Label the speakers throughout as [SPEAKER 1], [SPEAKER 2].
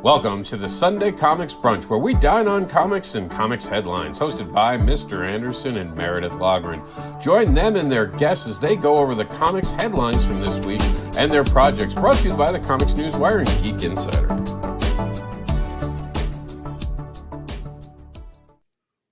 [SPEAKER 1] Welcome to the Sunday Comics Brunch, where we dine on comics and comics headlines, hosted by Mr. Andersin and Meredith Loughran. Join them and their guests as they go over the comics headlines from this week and their projects, brought to you by the Comics Newswire and Geek Insider.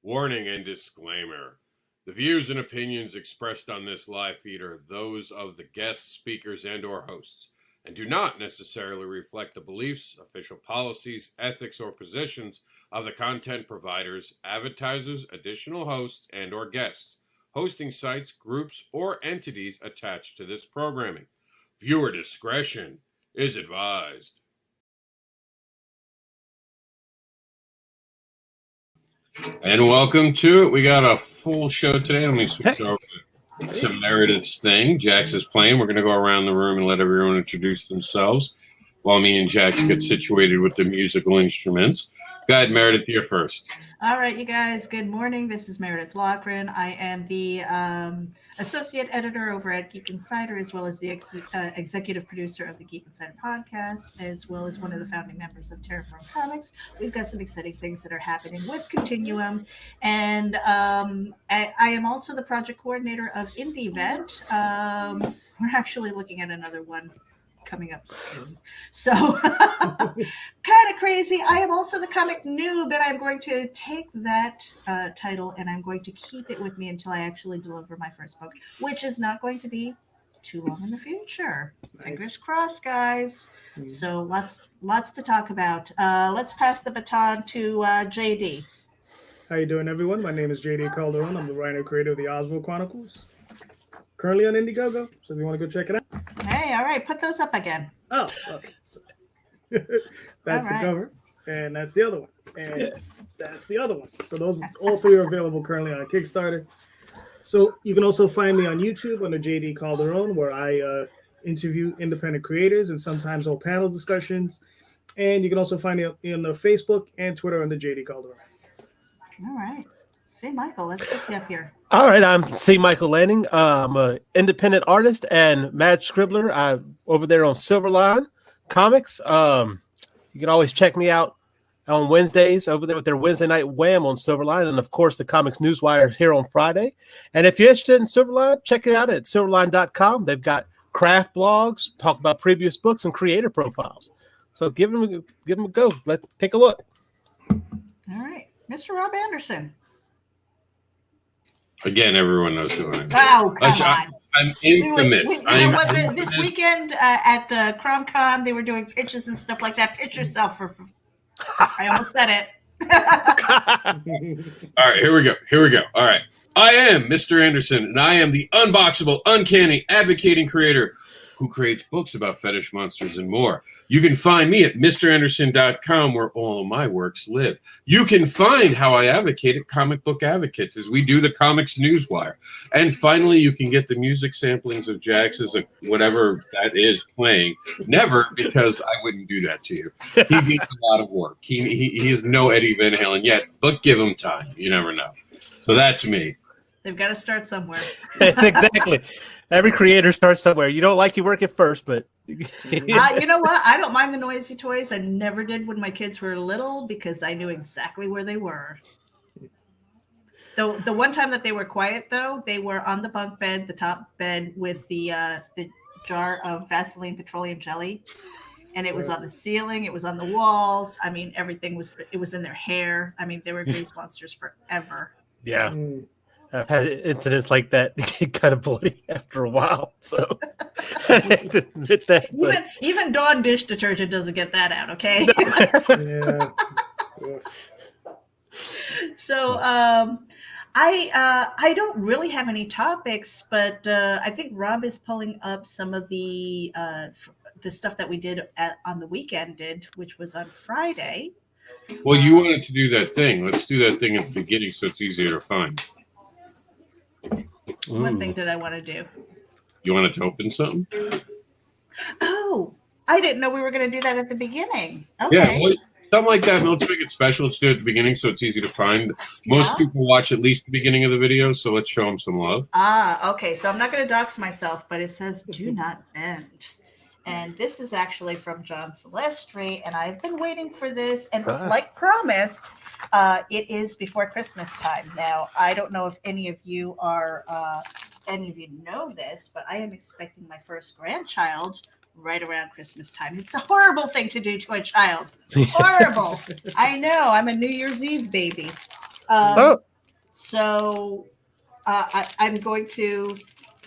[SPEAKER 1] Warning and disclaimer. The views and opinions expressed on this live feed are those of the guests, speakers, and or hosts, and do not necessarily reflect the beliefs, official policies, ethics, or positions of the content providers, advertisers, additional hosts, and or guests, hosting sites, groups, or entities attached to this programming. Viewer discretion is advised. And welcome to it. We got a full show today. Let me switch over to Meredith's thing. Jax is playing. We're going to go around the room and let everyone introduce themselves while me and Jax get situated with the musical instruments. Go ahead, Meredith, you're first.
[SPEAKER 2] All right, you guys, good morning. This is Meredith Loughran. I am the associate editor over at Geek Insider, as well as the executive producer of the Geek Insider podcast, as well as one of the founding members of Terraform Comics. We've got some exciting things that are happening with Continuum. And I am also the project coordinator of Indie Vet. We're actually looking at another one coming up soon. So kind of crazy. I am also the comic noob, and I'm going to take that title and I'm going to keep it with me until I actually deliver my first book, which is not going to be too long in the future. Nice. Fingers crossed, guys. Mm-hmm. So lots to talk about. Let's pass the baton to JD.
[SPEAKER 3] How you doing, everyone? My name is JD Calderon. I'm the writer and creator of the Oswald Chronicles. Currently on Indiegogo, so if you want to go check it out.
[SPEAKER 2] Hey, all right, put those up again.
[SPEAKER 3] Oh, okay. That's the cover, and that's the other one, and that's the other one. So those all three are available currently on Kickstarter. So you can also find me on YouTube under JD Calderon, where I interview independent creators and sometimes hold panel discussions. And you can also find me in the Facebook and Twitter under JD Calderon.
[SPEAKER 2] All right. See, Michael, let's get you up here.
[SPEAKER 4] All right, I'm C. Michael Lanning. I'm an independent artist and mad scribbler. I'm over there on Silverline Comics. You can always check me out on Wednesdays over there with their Wednesday Night Wham on Silverline. And, of course, the Comics Newswire is here on Friday. And if you're interested in Silverline, check it out at silverline.com. They've got craft blogs, talk about previous books, and creator profiles. So give them a go. Let's take a look.
[SPEAKER 2] All right. Mr. Rob Anderson.
[SPEAKER 1] Again, everyone knows who I am.
[SPEAKER 2] Oh, come on.
[SPEAKER 1] I'm infamous.
[SPEAKER 2] This weekend at CromCon, they were doing pitches and stuff like that. Pitch yourself for I almost said
[SPEAKER 1] it. All right, here we go. All right. I am Mr. Anderson, and I am the unboxable, uncanny, advocating creator who creates books about fetish monsters and more. You can find me at MrAnderson.com, where all of my works live. You can find how I advocate at Comic Book Advocates, as we do the Comics Newswire. And finally, you can get the music samplings of Jax's, whatever that is, playing. Never, because I wouldn't do that to you. He needs a lot of work. He is no Eddie Van Halen yet, but give him time. You never know. So that's me.
[SPEAKER 2] They've got to start somewhere.
[SPEAKER 4] That's exactly. Every creator starts somewhere. You don't like your work at first, but
[SPEAKER 2] you know what? I don't mind the noisy toys. I never did when my kids were little because I knew exactly where they were. The one time that they were quiet, though, they were on the bunk bed, the top bed, with the jar of Vaseline petroleum jelly, and it was on the ceiling. It was on the walls. I mean, everything was. It was in their hair. I mean, they were grease monsters forever.
[SPEAKER 4] Yeah. I've had incidents like that get kind of bloody after a while, so I hate to admit that.
[SPEAKER 2] Even Dawn dish detergent doesn't get that out, okay?
[SPEAKER 3] Yeah.
[SPEAKER 2] So I don't really have any topics, but I think Rob is pulling up some of the stuff that we did on the weekend, which was on Friday.
[SPEAKER 1] Well, you wanted to do that thing. Let's do that thing at the beginning so it's easier to find.
[SPEAKER 2] What thing did I want to do?
[SPEAKER 1] You wanted to open something?
[SPEAKER 2] Oh, I didn't know we were going to do that at the beginning. Okay.
[SPEAKER 1] Yeah, something like that. Let's make it special. Let's do it at the beginning so it's easy to find. Most people watch at least the beginning of the video, so let's show them some love.
[SPEAKER 2] Okay. So I'm not going to dox myself, but it says do not bend. And this is actually from John Celestri, and I've been waiting for this. And like promised, it is before Christmas time. Now, I don't know if any of you know this, but I am expecting my first grandchild right around Christmas time. It's a horrible thing to do to a child. Horrible. I know. I'm a New Year's Eve baby. So I'm going to.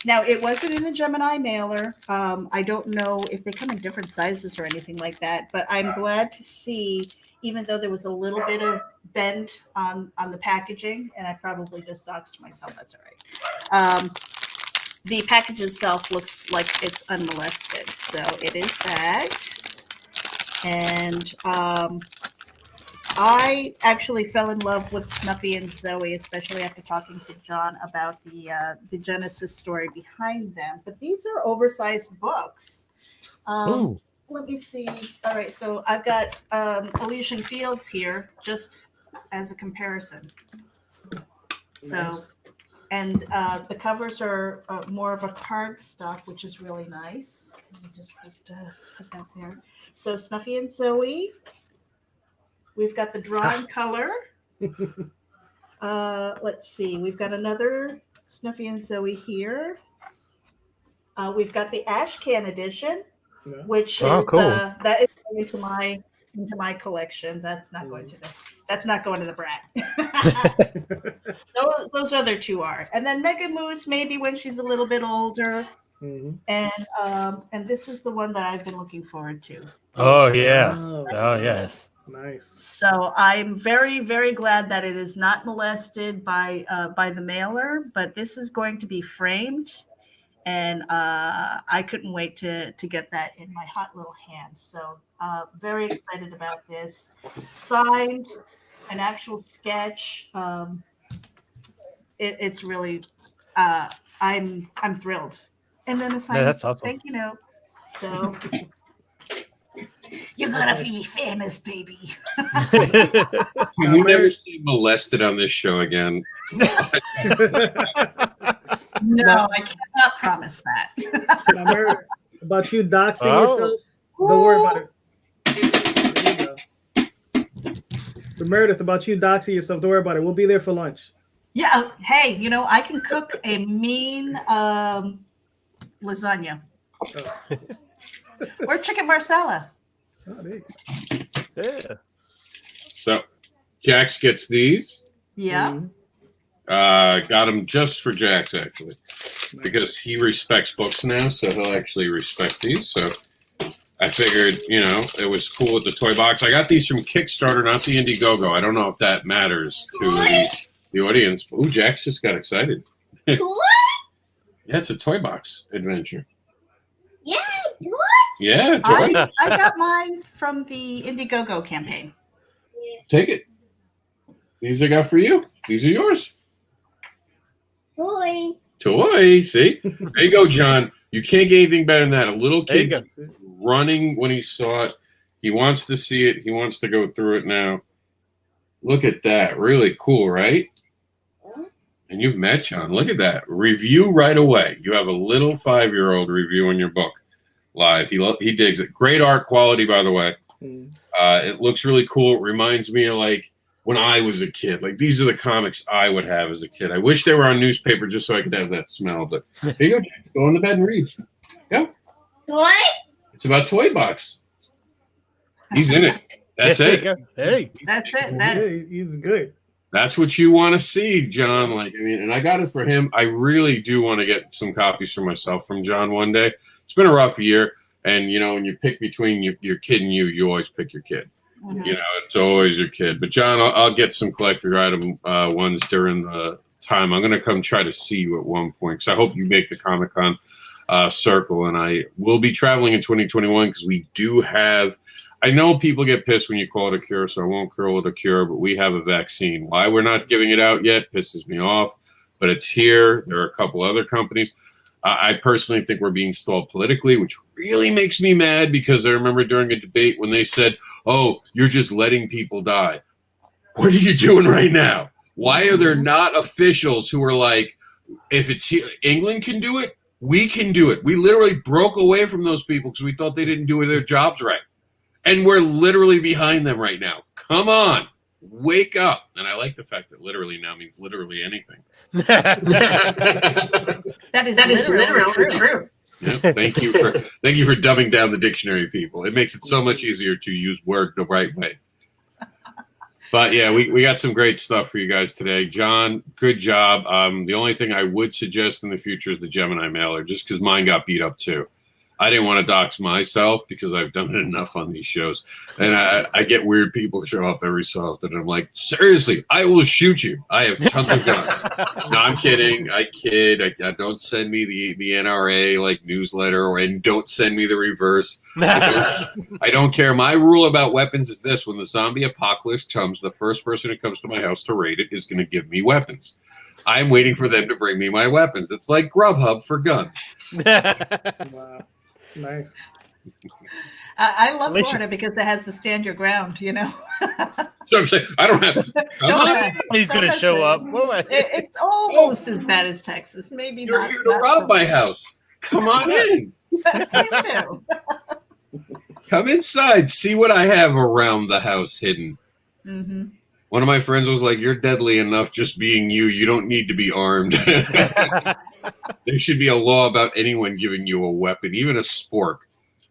[SPEAKER 2] Now, it wasn't in the Gemini mailer. I don't know if they come in different sizes or anything like that, but I'm glad to see, even though there was a little bit of bend on the packaging, and I probably just doxed myself. That's all right. The package itself looks like it's unmolested. So it is bagged. And I actually fell in love with Snuffy and Zoe, especially after talking to John about the Genesis story behind them. But these are oversized books. Let me see. All right, so I've got Elysian Fields here, just as a comparison. So, and the covers are more of a cardstock, which is really nice. Let me just put that there. So Snuffy and Zoe. We've got the drawn color. Let's see. We've got another Snuffy and Zoe here. We've got the Ash Can edition, which is
[SPEAKER 4] cool.
[SPEAKER 2] That is going into my collection. That's not going to the brat. Those other two are. And then Mega Moose maybe when she's a little bit older. Mm-hmm. And this is the one that I've been looking forward to.
[SPEAKER 4] Oh yeah. Oh yes.
[SPEAKER 3] Nice.
[SPEAKER 2] So I'm very, very glad that it is not molested by the mailer, but this is going to be framed, and I couldn't wait to get that in my hot little hand. So very excited about this. Signed, an actual sketch. It's really I'm thrilled. And then a signed
[SPEAKER 4] that's awesome.
[SPEAKER 2] thank you note. So. You're gonna be famous, baby.
[SPEAKER 1] Can you never say molested on this show again?
[SPEAKER 2] No, I cannot promise that.
[SPEAKER 3] Now, about you doxing yourself, don't worry about it. There you go. So Meredith, about you doxing yourself, don't worry about it. We'll be there for lunch.
[SPEAKER 2] Yeah. Hey, I can cook a mean lasagna or chicken marsala.
[SPEAKER 3] Oh, there you go.
[SPEAKER 4] Yeah.
[SPEAKER 1] So Jax gets these.
[SPEAKER 2] Yeah.
[SPEAKER 3] Mm-hmm.
[SPEAKER 1] Got them just for Jax, actually, because he respects books now, so he'll actually respect these. So I figured, it was cool with the toy box. I got these from Kickstarter, not the Indiegogo. I don't know if that matters to the audience. Ooh, Jax just got excited.
[SPEAKER 5] Toy?
[SPEAKER 1] Yeah, it's a toy box adventure.
[SPEAKER 5] Yeah, toy?
[SPEAKER 1] Yeah, toy.
[SPEAKER 2] I got mine from the Indiegogo campaign.
[SPEAKER 1] Take it. These I got for you. These are yours.
[SPEAKER 5] Toy.
[SPEAKER 1] Toy. See? There you go, John. You can't get anything better than that. A little kid running when he saw it. He wants to see it. He wants to go through it now. Look at that. Really cool, right? And you've met John. Look at that. Review right away. You have a little 5-year-old reviewing your book live. He digs it. Great art quality, by the way. It looks really cool. It reminds me of like when I was a kid. Like these are the comics I would have as a kid. I wish they were on newspaper just so I could have that smell. But here you go, Jack. Go in the bed and read. Go.
[SPEAKER 5] Toy?
[SPEAKER 1] It's about Toy Box. He's in it. That's it.
[SPEAKER 4] Hey.
[SPEAKER 2] That's it.
[SPEAKER 3] He's good.
[SPEAKER 1] That's what you want to see, John. And I got it for him. I really do want to get some copies for myself from John one day. It's been a rough year. And, when you pick between your kid and you always pick your kid.
[SPEAKER 2] Mm-hmm.
[SPEAKER 1] It's always your kid. But, John, I'll get some collector item ones during the time. I'm going to come try to see you at one point because I hope you make the Comic-Con circle. And I will be traveling in 2021 because we do have – I know people get pissed when you call it a cure, so I won't call it a cure, but we have a vaccine. Why we're not giving it out yet pisses me off, but it's here. There are a couple other companies. I personally think we're being stalled politically, which really makes me mad because I remember during a debate when they said, oh, you're just letting people die. What are you doing right now? Why are there not officials who are like, if it's here, England can do it, We can do it. We literally broke away from those people because we thought they didn't do their jobs right. And we're literally behind them right now. Come on. Wake up. And I like the fact that literally now means literally anything.
[SPEAKER 2] That is literally true.
[SPEAKER 1] Yeah, thank you for dumbing down the dictionary, people. It makes it so much easier to use word the right way. But yeah, we got some great stuff for you guys today. John, good job. The only thing I would suggest in the future is the Gemini mailer, just because mine got beat up too. I didn't want to dox myself because I've done it enough on these shows. And I get weird people show up every so often. And I'm like, seriously, I will shoot you. I have tons of guns. No, I'm kidding. I kid. I don't send me the NRA like newsletter, and don't send me the reverse. I don't care. My rule about weapons is this: when the zombie apocalypse comes, the first person who comes to my house to raid it is going to give me weapons. I'm waiting for them to bring me my weapons. It's like Grubhub for guns.
[SPEAKER 3] Wow. Nice.
[SPEAKER 2] I love Florida because it has the stand your ground, you know.
[SPEAKER 1] So I'm saying I don't have to.
[SPEAKER 4] He's going to show up.
[SPEAKER 2] It's almost as bad as Texas. Maybe
[SPEAKER 1] You're
[SPEAKER 2] not.
[SPEAKER 1] here to rob my house. Come on in.
[SPEAKER 2] Please do.
[SPEAKER 1] Come inside. See what I have around the house hidden.
[SPEAKER 2] Mm-hmm.
[SPEAKER 1] One of my friends was like, "You're deadly enough just being you. You don't need to be armed." There should be a law about anyone giving you a weapon, even a spork,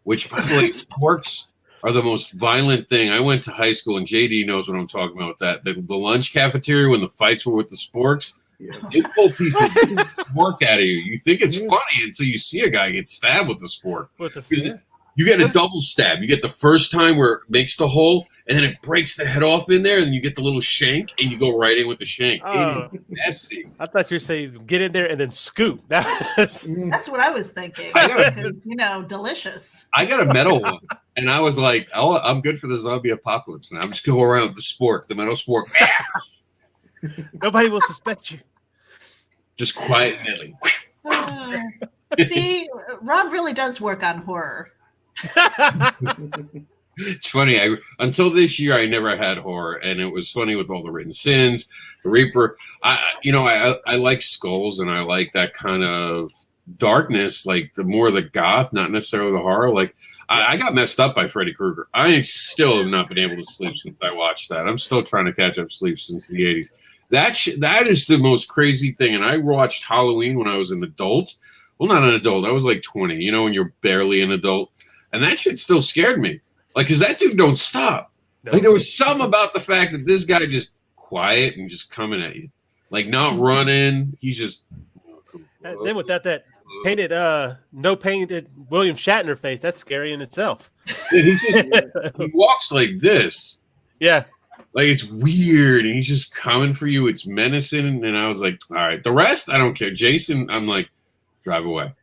[SPEAKER 1] which, by the way, sporks are the most violent thing. I went to high school, and JD knows what I'm talking about. The lunch cafeteria, when the fights were with the sporks, they pull pieces of spork out of you. You think it's funny until you see a guy get stabbed with the spork. You get a double stab. You get the first time where it makes the hole, and then it breaks the head off in there, and you get the little shank, and you go right in with the shank.
[SPEAKER 4] Oh.
[SPEAKER 1] It is messy.
[SPEAKER 4] I thought you were saying get in there and then scoop.
[SPEAKER 2] That's what I was thinking. Delicious.
[SPEAKER 1] I got a metal one, and I was like, "Oh, I'm good for the zombie apocalypse now. I'm just go around with the spork, the metal spork.
[SPEAKER 4] Nobody will suspect you.
[SPEAKER 1] Just quietly."
[SPEAKER 2] See, Rob really does work on horror.
[SPEAKER 1] It's funny. Until this year, I never had horror, and it was funny with all the written sins, the Reaper. I like skulls, and I like that kind of darkness, like the more the goth, not necessarily the horror. Like I got messed up by Freddy Krueger. I still have not been able to sleep since I watched that. I'm still trying to catch up sleep since the 80s. That is the most crazy thing. And I watched Halloween when I was an adult. Well, not an adult. I was like 20. You know, when you're barely an adult. And that shit still scared me. Like, because that dude don't stop.
[SPEAKER 4] No.
[SPEAKER 1] Like, there was something about the fact that this guy just quiet and just coming at you. Like, not running. He's just...
[SPEAKER 4] Then with that painted, no painted William Shatner face, that's scary in itself.
[SPEAKER 1] He walks like this.
[SPEAKER 4] Yeah.
[SPEAKER 1] Like, it's weird. And he's just coming for you. It's menacing. And I was like, all right. The rest, I don't care. Jason, I'm like, drive away.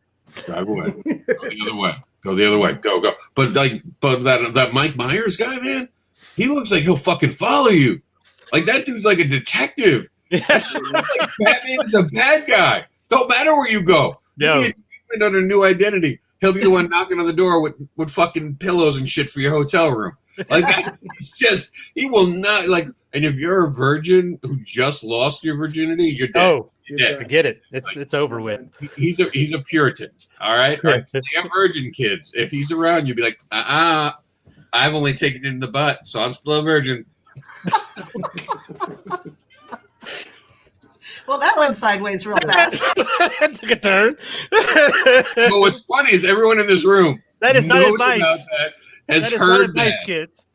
[SPEAKER 1] Drive away. Go the other way. Go the other way. Go. But that Mike Myers guy, man, he looks like he'll fucking follow you. Like, that dude's like a detective. Batman's the bad guy. Don't matter where you go.
[SPEAKER 4] No.
[SPEAKER 1] You get under a new identity. He'll be the one knocking on the door with fucking pillows and shit for your hotel room. Like, that, he will not, like, and if you're a virgin who just lost your virginity, you're dead.
[SPEAKER 4] Oh, yeah, forget it. It's over with.
[SPEAKER 1] He's a Puritan. All right. Stay a virgin, kids. If he's around, you'd be like, I've only taken it in the butt, so I'm still a virgin.
[SPEAKER 2] Well, that went sideways real fast.
[SPEAKER 4] That took a turn.
[SPEAKER 1] But what's funny is everyone in this room
[SPEAKER 4] That is not
[SPEAKER 1] knows
[SPEAKER 4] advice.
[SPEAKER 1] about that, has
[SPEAKER 4] That is
[SPEAKER 1] heard
[SPEAKER 4] not advice,
[SPEAKER 1] that.
[SPEAKER 4] kids.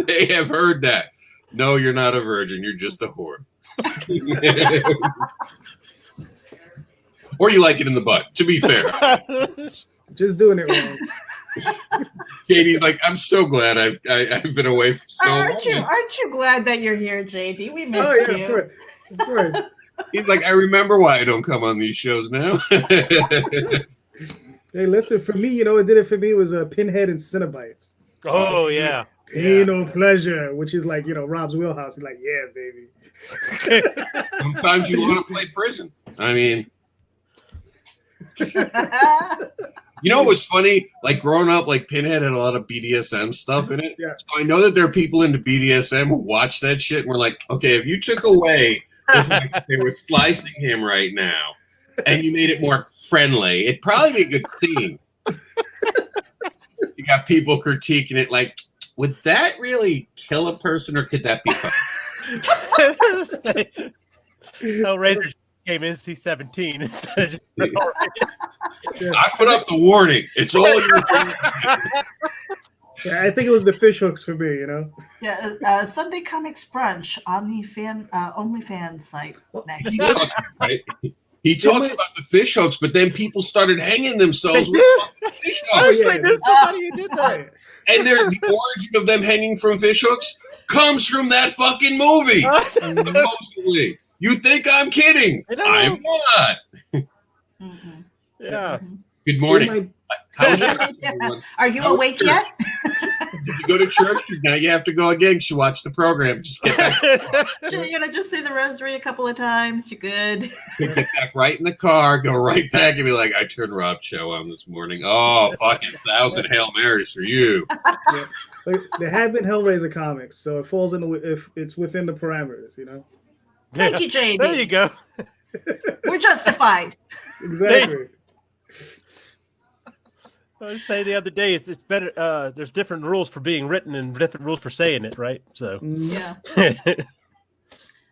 [SPEAKER 1] They have heard that. No, you're not a virgin. You're just a whore. Or you like it in the butt, to be fair.
[SPEAKER 3] Just doing it wrong.
[SPEAKER 1] Katie's like, I'm so glad I've been away for so long.
[SPEAKER 2] Aren't you glad that you're here, JD? We missed
[SPEAKER 3] Oh, yeah,
[SPEAKER 2] you.
[SPEAKER 3] of course.
[SPEAKER 1] He's like, I remember why I don't come on these shows now.
[SPEAKER 3] Hey, listen, for me, what did it for me was Pinhead and Cinnabites.
[SPEAKER 4] Oh, yeah.
[SPEAKER 3] Pain or pleasure, which is like, Rob's wheelhouse. He's like, yeah, baby.
[SPEAKER 1] Sometimes you want to play prison. I mean, what was funny? Like, growing up, like, Pinhead had a lot of BDSM stuff in it.
[SPEAKER 3] Yeah.
[SPEAKER 1] So I know that there are people into BDSM who watch that shit and we're like, okay, if you took away if they were slicing him right now, and you made it more friendly, it'd probably be a good scene. You got people critiquing it like, would that really kill a person, or could that be fun?
[SPEAKER 4] Hellraiser came NC-17 instead of just
[SPEAKER 1] I put up the warning. It's all your fault.
[SPEAKER 3] Yeah, I think it was the fish hooks for me,
[SPEAKER 2] Yeah, Sunday Comics Brunch on the OnlyFans site next.
[SPEAKER 1] He talks about the fish hooks, but then people started hanging themselves with fish
[SPEAKER 4] I
[SPEAKER 1] hooks.
[SPEAKER 4] actually knew somebody who did that.
[SPEAKER 1] And the origin of them hanging from fish hooks comes from that fucking movie. Supposedly. You think I'm kidding? I'm not.
[SPEAKER 2] Mhm.
[SPEAKER 4] Yeah.
[SPEAKER 1] Good morning. How was your
[SPEAKER 2] Are you awake yet?
[SPEAKER 1] Did you go to church? Now you have to go again. You should watch the program. Just get back.
[SPEAKER 2] You're gonna just say the rosary a couple of times. You're good.
[SPEAKER 1] Get back right in the car. Go right back and be like, I turned Rob's show on this morning. Oh, fucking 1,000 Hail Marys for you.
[SPEAKER 3] Yeah. Like, there have been Hellraiser comics, so it falls in if it's within the parameters,
[SPEAKER 2] Thank you, JD.
[SPEAKER 4] There you go.
[SPEAKER 2] We're justified.
[SPEAKER 3] Exactly.
[SPEAKER 4] I was saying the other day, it's better. There's different rules for being written and different rules for saying it, right? So
[SPEAKER 2] Yeah.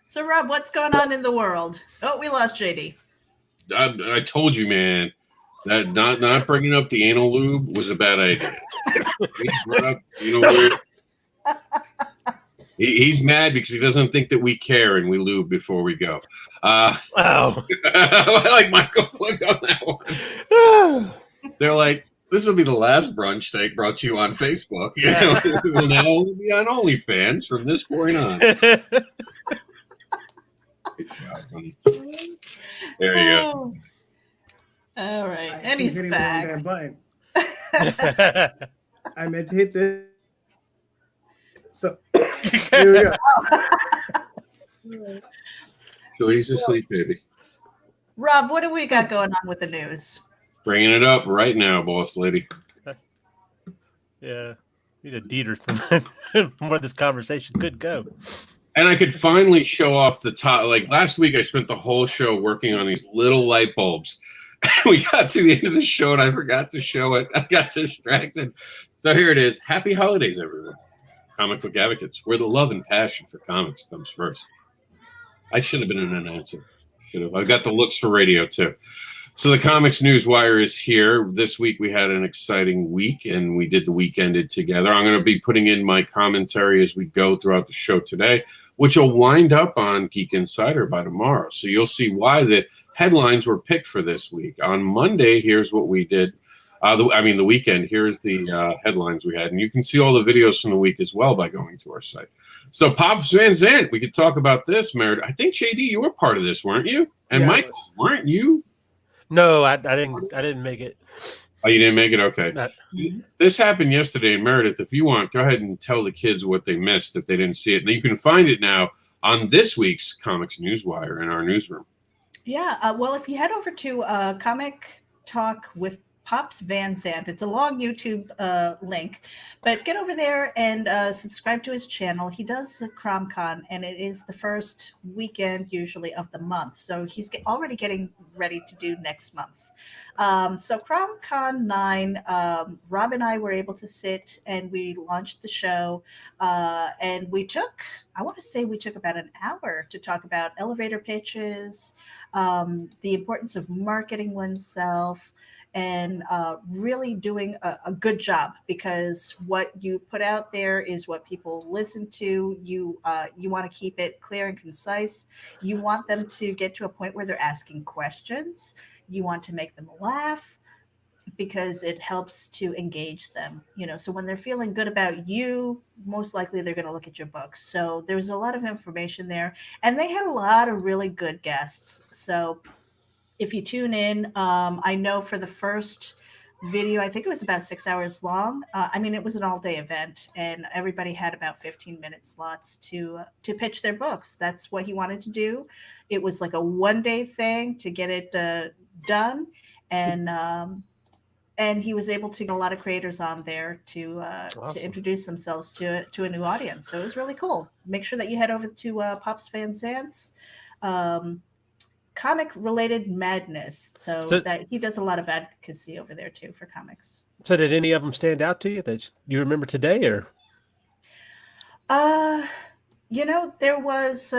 [SPEAKER 2] So, Rob, what's going on in the world? Oh, we lost JD.
[SPEAKER 1] I told you, man, that not bringing up the anal lube was a bad idea. He's mad because he doesn't think that we care and we lube before we go.
[SPEAKER 4] wow.
[SPEAKER 1] I like Michael's look on that one. They're like, this will be the last brunch they brought to you on Facebook. It will now only be on OnlyFans from this point on. Good job, honey. There you go.
[SPEAKER 2] All right. And he's
[SPEAKER 3] hitting
[SPEAKER 2] back.
[SPEAKER 3] the wrong damn button. I meant to hit this. So here we go.
[SPEAKER 1] Shorty's asleep, baby.
[SPEAKER 2] Rob, what do we got going on with the news?
[SPEAKER 1] Bringing it up right now, boss lady.
[SPEAKER 4] Yeah. Need a deeter from where this conversation could go.
[SPEAKER 1] And I could finally show off the top. Like last week, I spent the whole show working on these little light bulbs. We got to the end of the show, and I forgot to show it. I got distracted. So here it is. Happy holidays, everyone. Comic book advocates, where the love and passion for comics comes first. I should have been an announcer. Should have. I got the looks for radio, too. So the Comics News Wire is here. This week we had an exciting week, and we did the week ended together. I'm going to be putting in my commentary as we go throughout the show today, which will wind up on Geek Insider by tomorrow. So you'll see why the headlines were picked for this week. On Monday, here's what we did. The weekend, here's the headlines we had. And you can see all the videos from the week as well by going to our site. So Pops Van Zandt, we could talk about this, Meredith. I think, JD, you were part of this, weren't you? And
[SPEAKER 3] Yeah,
[SPEAKER 1] Michael, weren't you?
[SPEAKER 4] No, I didn't make it.
[SPEAKER 1] Oh, you didn't make it? Okay.
[SPEAKER 4] Not-
[SPEAKER 1] This happened yesterday. And Meredith, if you want, go ahead and tell the kids what they missed if they didn't see it. And you can find it now on this week's Comics Newswire in our newsroom.
[SPEAKER 2] Yeah. Well, if you head over to Comic Talk with Pops Van Zandt, it's a long YouTube link, but get over there and subscribe to his channel. He does a CromCon, and it is the first weekend usually of the month. So he's already getting ready to do next month's. So CromCon 9, Rob and I were able to sit and we launched the show, and we took about an hour to talk about elevator pitches, the importance of marketing oneself, and really doing a good job, because what you put out there is what people listen to. You want to keep it clear and concise. You want them to get to a point where they're asking questions. You want to make them laugh, because it helps to engage them. So when they're feeling good about you, most likely they're going to look at your books. So there's a lot of information there, and they had a lot of really good guests. So if you tune in, I know for the first video, I think it was about 6 hours long. It was an all-day event, and everybody had about 15-minute slots to pitch their books. That's what he wanted to do. It was like a one-day thing to get it done, and he was able to get a lot of creators on there to introduce themselves to a new audience. So it was really cool. Make sure that you head over to Pops Van Zandt's Comic Related Madness. So
[SPEAKER 4] So-
[SPEAKER 2] that he does a lot of advocacy over there too for comics.
[SPEAKER 4] So did any of them stand out to you that you remember today, or?
[SPEAKER 2] There was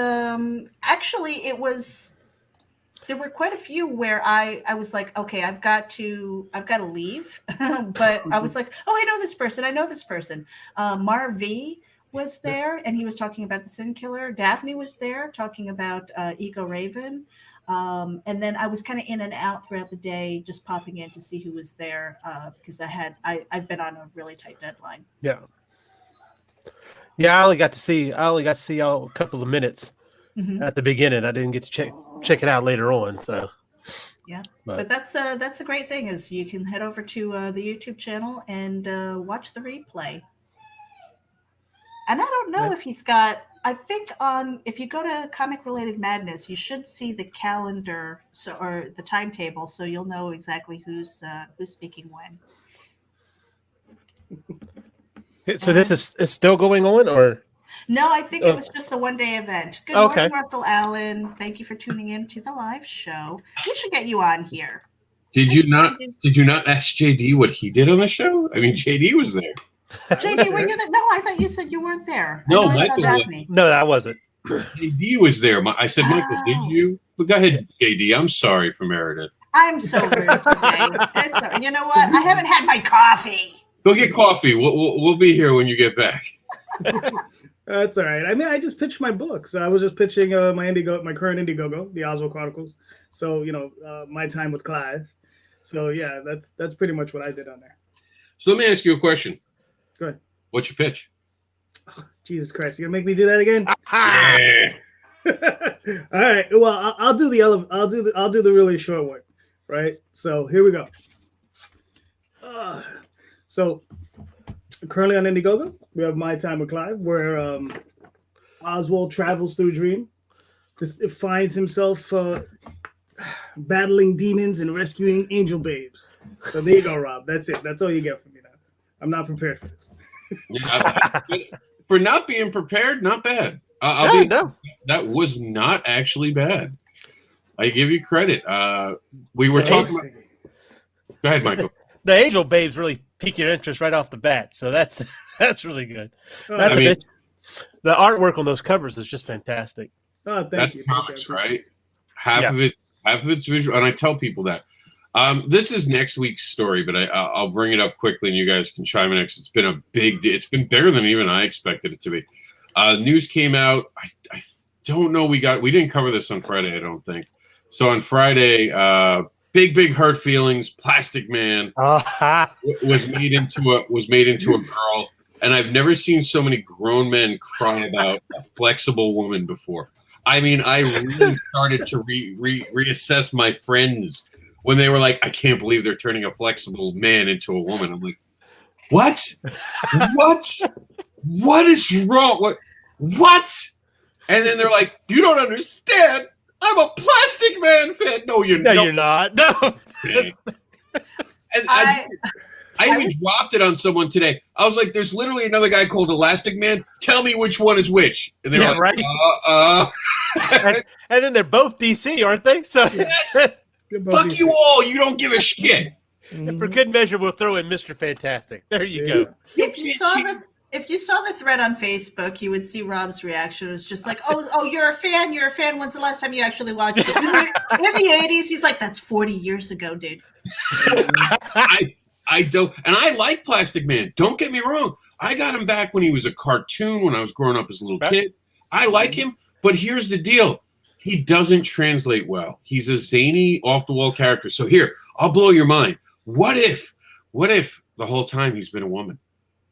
[SPEAKER 2] there were quite a few where I was like, okay, I've got to leave. But I was like, oh, I know this person. Mar V was there, and he was talking about the Sin Killer. Daphne was there talking about Ego Raven. And then I was kind of in and out throughout the day, just popping in to see who was there, because I've been on a really tight deadline.
[SPEAKER 4] Yeah. Yeah, I only got to see y'all a couple of minutes
[SPEAKER 2] Mhm.
[SPEAKER 4] at the beginning. I didn't get to check it out later on. So
[SPEAKER 2] Yeah,
[SPEAKER 4] but
[SPEAKER 2] but that's the great thing is you can head over to the YouTube channel and watch the replay. And I don't know if he's got. I think if you go to Comic Related Madness, you should see the calendar or the timetable, so you'll know exactly who's speaking when.
[SPEAKER 4] so this is still going on, or?
[SPEAKER 2] No, I think it was just the one-day event. Good
[SPEAKER 4] Okay.
[SPEAKER 2] morning, Russell Allen. Thank you for tuning in to the live show. We should get you on here.
[SPEAKER 1] Did you not ask JD what he did on the show? I mean, JD was there.
[SPEAKER 2] JD, were you there? No, I thought you said you weren't there.
[SPEAKER 1] No,
[SPEAKER 2] I
[SPEAKER 1] Michael
[SPEAKER 2] saw
[SPEAKER 1] was.
[SPEAKER 2] Daphne.
[SPEAKER 4] No, that wasn't.
[SPEAKER 1] JD was there. I said, Michael, did
[SPEAKER 2] Oh.
[SPEAKER 1] you? But go ahead, JD. I'm sorry for Meredith.
[SPEAKER 2] I'm so rude today. You know what? I haven't had my coffee.
[SPEAKER 1] Go get coffee. We'll be here when you get back.
[SPEAKER 3] That's all right. I mean, I just pitched my book. So I was just pitching my current Indiegogo, the Oswald Chronicles. So, my time with Clive. So, yeah, that's pretty much what I did on there.
[SPEAKER 1] So let me ask you a question.
[SPEAKER 3] Go ahead.
[SPEAKER 1] What's your pitch?
[SPEAKER 3] Jesus Christ, you gonna make me do that again?
[SPEAKER 1] Yeah.
[SPEAKER 3] All right. Well, I'll do the really short one, right? So here we go. So currently on Indiegogo, we have My Time with Clive, where Oswald travels through a dream. It finds himself battling demons and rescuing angel babes. So there you go, Rob. That's it. That's all you get from me now. I'm not prepared for this.
[SPEAKER 1] For not being prepared, not bad.
[SPEAKER 4] No.
[SPEAKER 1] That was not actually bad. I give you credit. We were talking about. Go ahead, Michael.
[SPEAKER 4] The Angel Babes really pique your interest right off the bat, so that's really good. Not to mention, the artwork on those covers is just fantastic.
[SPEAKER 3] Oh, thank
[SPEAKER 1] That's
[SPEAKER 3] you.
[SPEAKER 1] comics, right? Half of it's visual, and I tell people that. This is next week's story, but I'll bring it up quickly, and you guys can chime in. It's been a big. It's been bigger than even I expected it to be. News came out. I don't know. We didn't cover this on Friday, I don't think. So on Friday, big hurt feelings. Plastic Man was made into a girl, and I've never seen so many grown men cry about a flexible woman before. I mean, I really started to reassess my friends when they were like, I can't believe they're turning a flexible man into a woman. I'm like, what? What is wrong? What? And then they're like, you don't understand. I'm a Plastic Man fan. No, you're
[SPEAKER 4] not. No.
[SPEAKER 1] And I even dropped it on someone today. I was like, there's literally another guy called Elastic Man. Tell me which one is which. And they're like,
[SPEAKER 4] right. And then they're both DC, aren't they? So
[SPEAKER 1] fuck you all. You don't give a shit.
[SPEAKER 4] for good measure, we'll throw in Mr. Fantastic. There you go.
[SPEAKER 2] If you saw the thread on Facebook, you would see Rob's reaction. It was just like, oh, you're a fan. You're a fan. When's the last time you actually watched it? In the 80s, he's like, that's 40 years ago, dude.
[SPEAKER 1] I don't, and I like Plastic Man. Don't get me wrong. I got him back when he was a cartoon when I was growing up as a little kid. I like him, but here's the deal. He doesn't translate well. He's a zany, off-the-wall character. So here, I'll blow your mind. What if the whole time he's been a woman?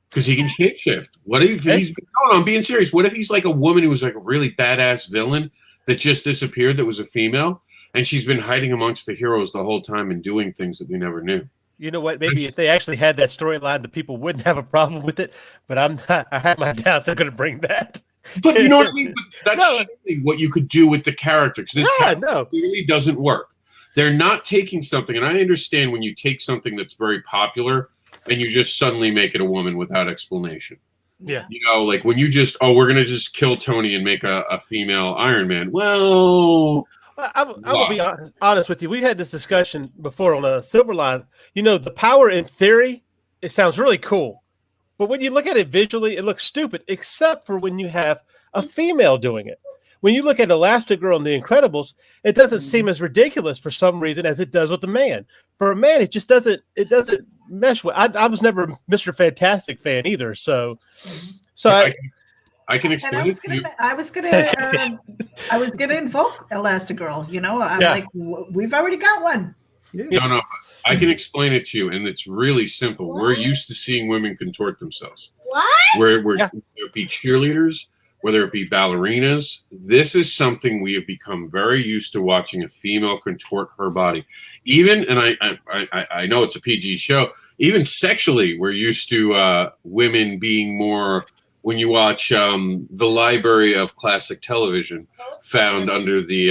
[SPEAKER 1] Because he can shapeshift. What if he's been, no, I'm being serious. What if he's like a woman who was like a really badass villain that just disappeared that was a female, and she's been hiding amongst the heroes the whole time and doing things that we never knew?
[SPEAKER 4] You know what? Maybe if they actually had that storyline, the people wouldn't have a problem with it. But I have my doubts they're going to bring that.
[SPEAKER 1] But you know what I mean? But that's surely what you could do with the character. Because this character really doesn't work. They're not taking something, and I understand when you take something that's very popular and you just suddenly make it a woman without explanation.
[SPEAKER 4] Yeah.
[SPEAKER 1] You know, like when you just, we're going to just kill Tony and make a female Iron Man. Well,
[SPEAKER 4] I'm gonna be honest with you. We had this discussion before on a Silverline. You know, the power in theory, it sounds really cool, but when you look at it visually, it looks stupid. Except for when you have a female doing it. When you look at Elastigirl and The Incredibles, it doesn't seem as ridiculous for some reason as it does with the man. For a man, it just doesn't. It doesn't mesh with. I was never a Mr. Fantastic fan either. So
[SPEAKER 1] I can explain it to you.
[SPEAKER 2] I was gonna invoke Elastigirl. You know, I'm like, we've already got one.
[SPEAKER 1] Yeah. No, I can explain it to you, and it's really simple. We're used to seeing women contort themselves.
[SPEAKER 5] What?
[SPEAKER 1] Whether it be cheerleaders, whether it be ballerinas, this is something we have become very used to watching a female contort her body. Even, and I know it's a PG show, even sexually, we're used to women being more. When you watch the library of classic television found under the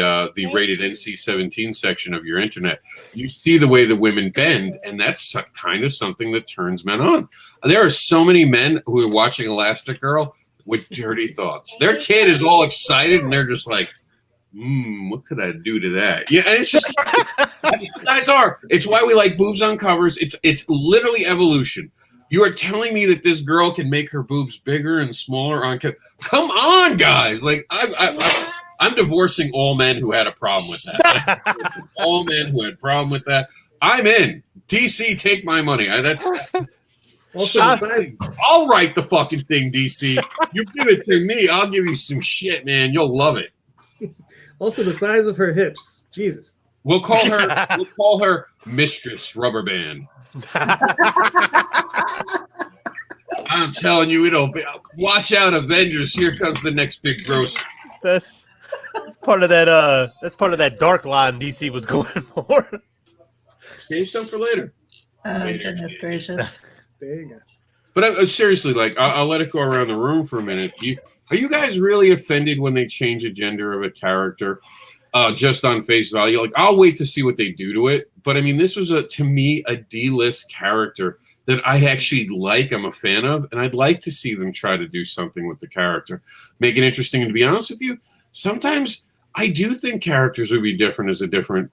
[SPEAKER 1] rated NC-17 section of your internet, you see the way the women bend, and that's kind of something that turns men on. There are so many men who are watching Elastigirl with dirty thoughts. Their kid is all excited, and they're just like, what could I do to that? Yeah, and it's just that's what guys are. It's why we like boobs on covers. It's literally evolution. You are telling me that this girl can make her boobs bigger and smaller on cover? Come on, guys! Like I'm divorcing all men who had a problem with that. All men who had a problem with that. I'm in. DC, take my money. Also, I'll write the fucking thing, DC. You give it to me, I'll give you some shit, man. You'll love it.
[SPEAKER 3] Also, the size of her hips. Jesus.
[SPEAKER 1] We'll call her Mistress Rubber Band. I'm telling you, watch out, Avengers. Here comes the next big gross.
[SPEAKER 4] That's part of that. That's part of that dark line DC was going for.
[SPEAKER 1] Save some for later.
[SPEAKER 2] Oh, goodness gracious.
[SPEAKER 3] There you go.
[SPEAKER 1] But seriously, like, I'll let it go around the room for a minute. Are you guys really offended when they change the gender of a character just on face value? Like, I'll wait to see what they do to it. But I mean, this was to me a D-list character that I actually like. I'm a fan of, and I'd like to see them try to do something with the character, make it interesting. And to be honest with you, sometimes I do think characters would be better as a different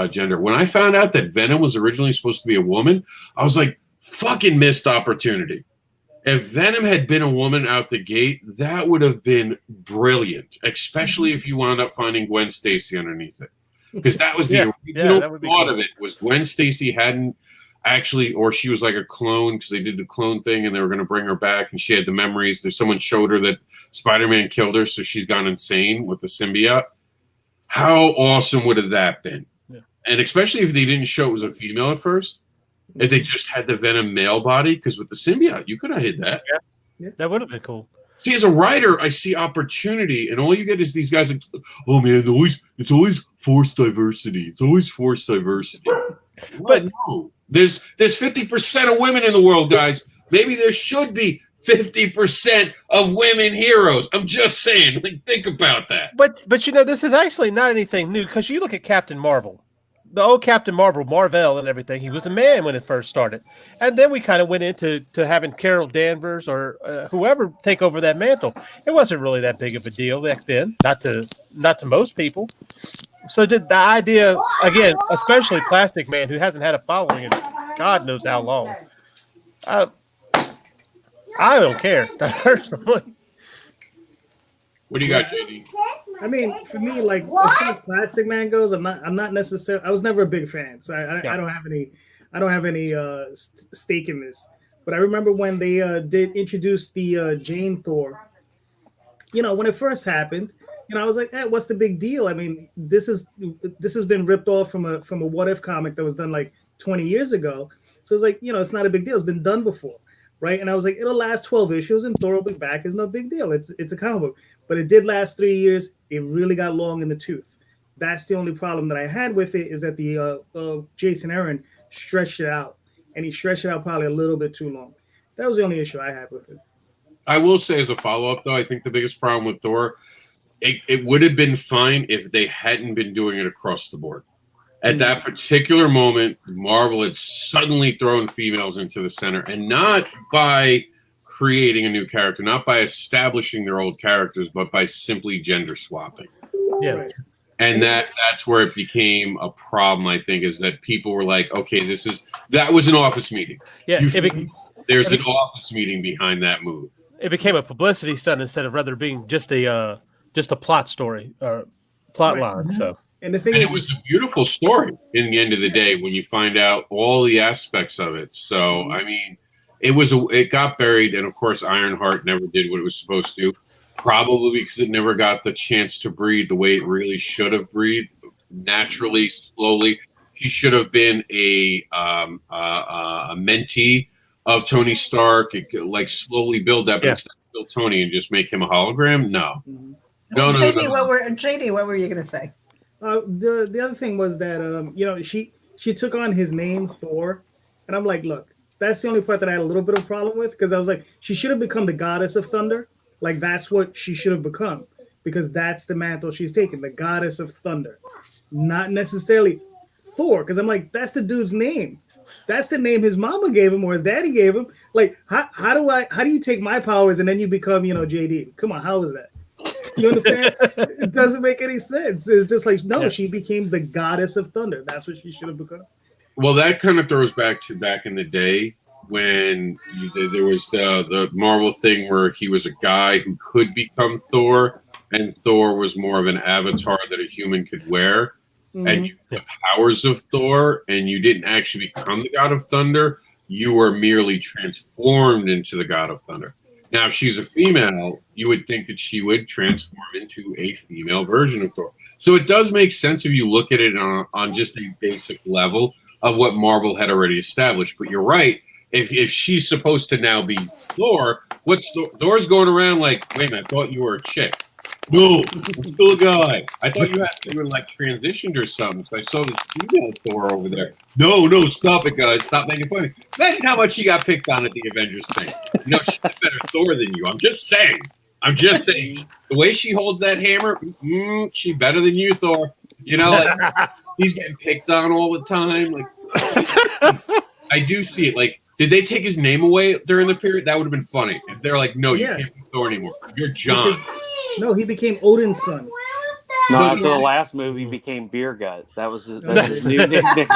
[SPEAKER 1] gender. When I found out that Venom was originally supposed to be a woman, I was like, fucking missed opportunity. If Venom had been a woman out the gate, that would have been brilliant, especially if you wound up finding Gwen Stacy underneath it. Because that was the original thought of it, was Gwen Stacy hadn't actually, or she was like a clone, because they did the clone thing and they were going to bring her back, and she had the memories. Someone showed her that Spider-Man killed her, so she's gone insane with the symbiote. How awesome would have that been? Yeah. And especially if they didn't show it was a female at first. If they just had the Venom male body, because with the symbiote, you could have hid that.
[SPEAKER 4] Yeah, that would have been cool.
[SPEAKER 1] See, as a writer, I see opportunity, and all you get is these guys like, oh man, it's always forced diversity. It's always forced diversity. But no, there's 50% of women in the world, guys. Maybe there should be 50% of women heroes. I'm just saying, like, think about that.
[SPEAKER 4] But you know, this is actually not anything new, because you look at Captain Marvel. The old Captain Marvel and everything, he was a man when it first started. And then we kind of went into having Carol Danvers or whoever take over that mantle. It wasn't really that big of a deal back then, not to most people. So the idea, again, especially Plastic Man, who hasn't had a following in God knows how long. I don't care, personally.
[SPEAKER 1] What do you got, JD?
[SPEAKER 3] I mean, for me, like, as far as Plastic Man goes, I'm not necessarily. I was never a big fan, so I don't have any stake in this. But I remember when they did introduce the Jane Thor. You know, when it first happened, you know, I was like, what's the big deal? I mean, this has been ripped off from a What If comic that was done like 20 years ago. So it's like, you know, it's not a big deal. It's been done before, right? And I was like, it'll last 12 issues, and Thor will be back. It's no big deal. It's a comic book. But it did last 3 years. It really got long in the tooth. That's the only problem that I had with it, is that the Jason Aaron stretched it out. And he stretched it out probably a little bit too long. That was the only issue I had with it.
[SPEAKER 1] I will say, as a follow-up, though, I think the biggest problem with Thor, it would have been fine if they hadn't been doing it across the board. At that particular moment, Marvel had suddenly thrown females into the center, and not by creating a new character, not by establishing their old characters, but by simply gender swapping.
[SPEAKER 4] Yeah.
[SPEAKER 1] And that's where it became a problem, I think, is that people were like, okay, that was an office meeting.
[SPEAKER 4] Yeah,
[SPEAKER 1] There's an office meeting behind that move.
[SPEAKER 4] It became a publicity stunt instead of rather being just a plot story or plot line. So,
[SPEAKER 3] and it
[SPEAKER 1] was a beautiful story in the end of the day when you find out all the aspects of it. So, I mean, it got buried, and of course, Ironheart never did what it was supposed to. Probably because it never got the chance to breed the way it really should have breed naturally, slowly. She should have been a mentee of Tony Stark, like slowly build that, but instead of build Tony and just make him a hologram. No.
[SPEAKER 2] JD, what were you going to say?
[SPEAKER 3] The other thing was that she took on his name Thor, and I'm like, look, that's the only part that I had a little bit of a problem with, because I was like, she should have become the goddess of thunder. Like, that's what she should have become, because that's the mantle she's taken, the goddess of thunder, not necessarily Thor. Because I'm like, that's the dude's name. That's the name his mama gave him or his daddy gave him. Like, how do you take my powers and then you become, JD? Come on, how is that? You understand? It doesn't make any sense. It's just like, no, she became the goddess of thunder. That's what she should have become.
[SPEAKER 1] Well, that kind of throws back in the day when there was the Marvel thing where he was a guy who could become Thor, and Thor was more of an avatar that a human could wear. And you had the powers of Thor, and you didn't actually become the God of Thunder. You were merely transformed into the God of Thunder. Now, if she's a female, you would think that she would transform into a female version of Thor. So it does make sense if you look at it on just a basic level of what Marvel had already established. But you're right. If she's supposed to now be Thor, Thor's going around like, wait a minute, I thought you were a chick. No, I'm still a guy. I thought you were like transitioned or something. So I saw this female Thor over there. No, stop it, guys. Stop making fun of me. Imagine how much she got picked on at the Avengers thing. She's a better Thor than you. I'm just saying. The way she holds that hammer, she's better than you, Thor. He's getting picked on all the time. Like, I do see it. Like, did they take his name away during the period? That would have been funny. If they're like, no, you can't be Thor anymore. You're John.
[SPEAKER 3] No, he became Odin's son.
[SPEAKER 6] No, after the last movie, he became Beer Gut. That was his new nickname.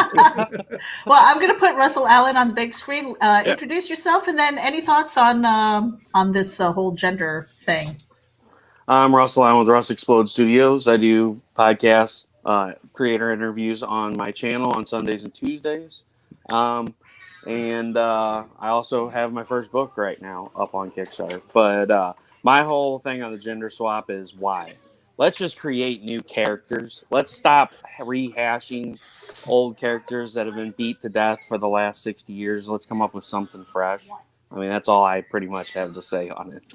[SPEAKER 2] Well, I'm going to put Russell Allen on the big screen. Introduce yourself, and then any thoughts on this whole gender thing?
[SPEAKER 6] I'm Russell Allen with Russ Explode Studios. I do podcasts, creator interviews on my channel on Sundays and Tuesdays. And I also have my first book right now up on Kickstarter. But my whole thing on the gender swap is why. Let's just create new characters. Let's stop rehashing old characters that have been beat to death for the last 60 years. Let's come up with something fresh. I mean, that's all I pretty much have to say on it.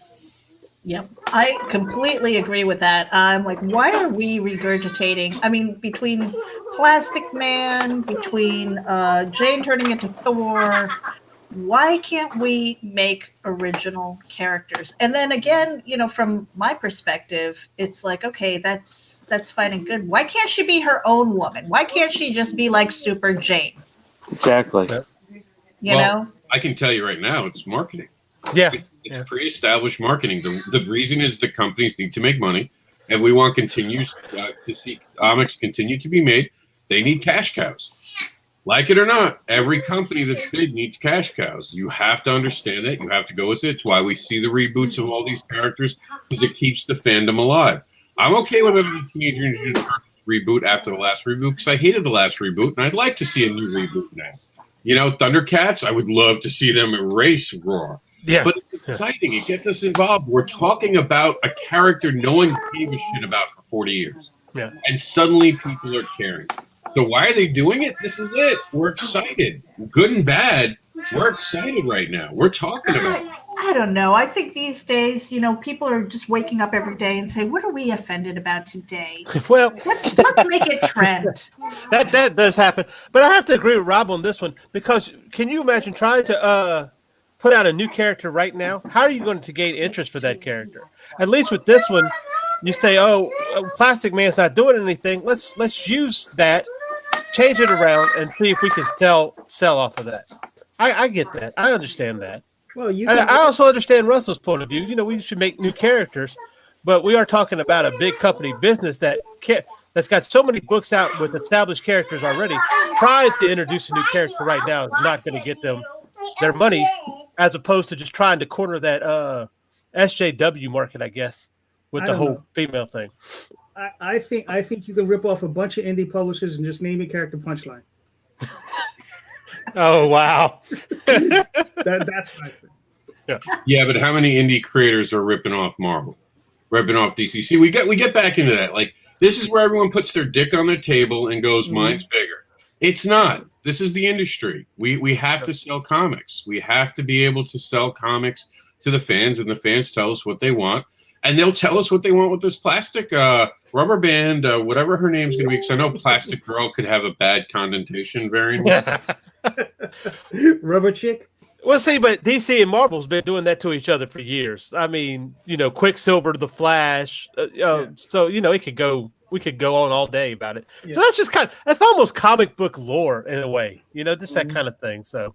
[SPEAKER 2] Yep, I completely agree with that. I'm like, why are we regurgitating? I mean, between Plastic Man, between Jane turning into Thor, why can't we make original characters? And then again, from my perspective, it's like, okay, that's fine and good. Why can't she be her own woman? Why can't she just be like Super Jane?
[SPEAKER 6] Exactly.
[SPEAKER 2] You know?
[SPEAKER 1] I can tell you right now, it's marketing.
[SPEAKER 4] Yeah.
[SPEAKER 1] It's pre-established marketing. The reason is the companies need to make money, and we want to see comics continue to be made. They need cash cows. Like it or not, every company that's big needs cash cows. You have to understand that. You have to go with it. It's why we see the reboots of all these characters, because it keeps the fandom alive. I'm okay with a Teenage Mutant Ninja Turtles reboot after the last reboot, because I hated the last reboot, and I'd like to see a new reboot now. Thundercats, I would love to see them erase Roar.
[SPEAKER 4] Yeah.
[SPEAKER 1] But it's exciting. It gets us involved. We're talking about a character no one gave a shit about for 40 years.
[SPEAKER 4] Yeah.
[SPEAKER 1] And suddenly people are caring. So why are they doing it? This is it. We're excited. Good and bad. We're excited right now. We're talking about it.
[SPEAKER 2] I don't know. I think these days, people are just waking up every day and say, what are we offended about today?
[SPEAKER 4] Well,
[SPEAKER 2] let's make it trend.
[SPEAKER 4] That does happen. But I have to agree with Rob on this one, because can you imagine trying to put out a new character right now? How are you going to gain interest for that character? At least with this one, you say, Plastic Man's not doing anything. Let's use that, change it around, and see if we can sell off of that. I get that. I understand that.
[SPEAKER 3] Well,
[SPEAKER 4] I also understand Russell's point of view. We should make new characters, but we are talking about a big company business that that's got so many books out with established characters already, trying to introduce a new character right now is not going to get them their money, as opposed to just trying to corner that SJW market, I guess, with the whole female thing.
[SPEAKER 3] I think you can rip off a bunch of indie publishers and just name your character Punchline.
[SPEAKER 4] Oh wow.
[SPEAKER 3] That's what I think.
[SPEAKER 1] Yeah, but how many indie creators are ripping off Marvel, ripping off DC? See, we get back into that. Like, this is where everyone puts their dick on their table and goes, "Mine's bigger." It's not. This is the industry. We have to sell comics. We have to be able to sell comics to the fans, and the fans tell us what they want, and they'll tell us what they want with this plastic rubber band, whatever her name's going to be. Because I know Plastic Girl could have a bad connotation variant.
[SPEAKER 3] Rubber chick.
[SPEAKER 4] Well, see, but DC and Marvel's been doing that to each other for years. I mean, Quicksilver, the Flash. So it could go. We could go on all day about it. Yeah. So that's just that's almost comic book lore in a way. Just that kind of thing. So.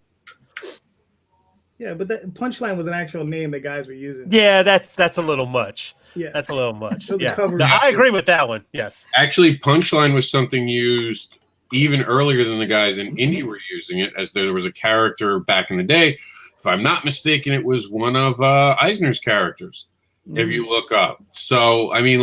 [SPEAKER 3] Yeah, but that Punchline was an actual name that guys were using.
[SPEAKER 4] Yeah, that's a little much.
[SPEAKER 3] Yeah,
[SPEAKER 4] that's a little much.
[SPEAKER 3] Yeah,
[SPEAKER 4] no, I agree with that one. Yes.
[SPEAKER 1] Actually, Punchline was something used even earlier than the guys in indie were using it, as there was a character back in the day. If I'm not mistaken, it was one of Eisner's characters. If you look up, so I mean,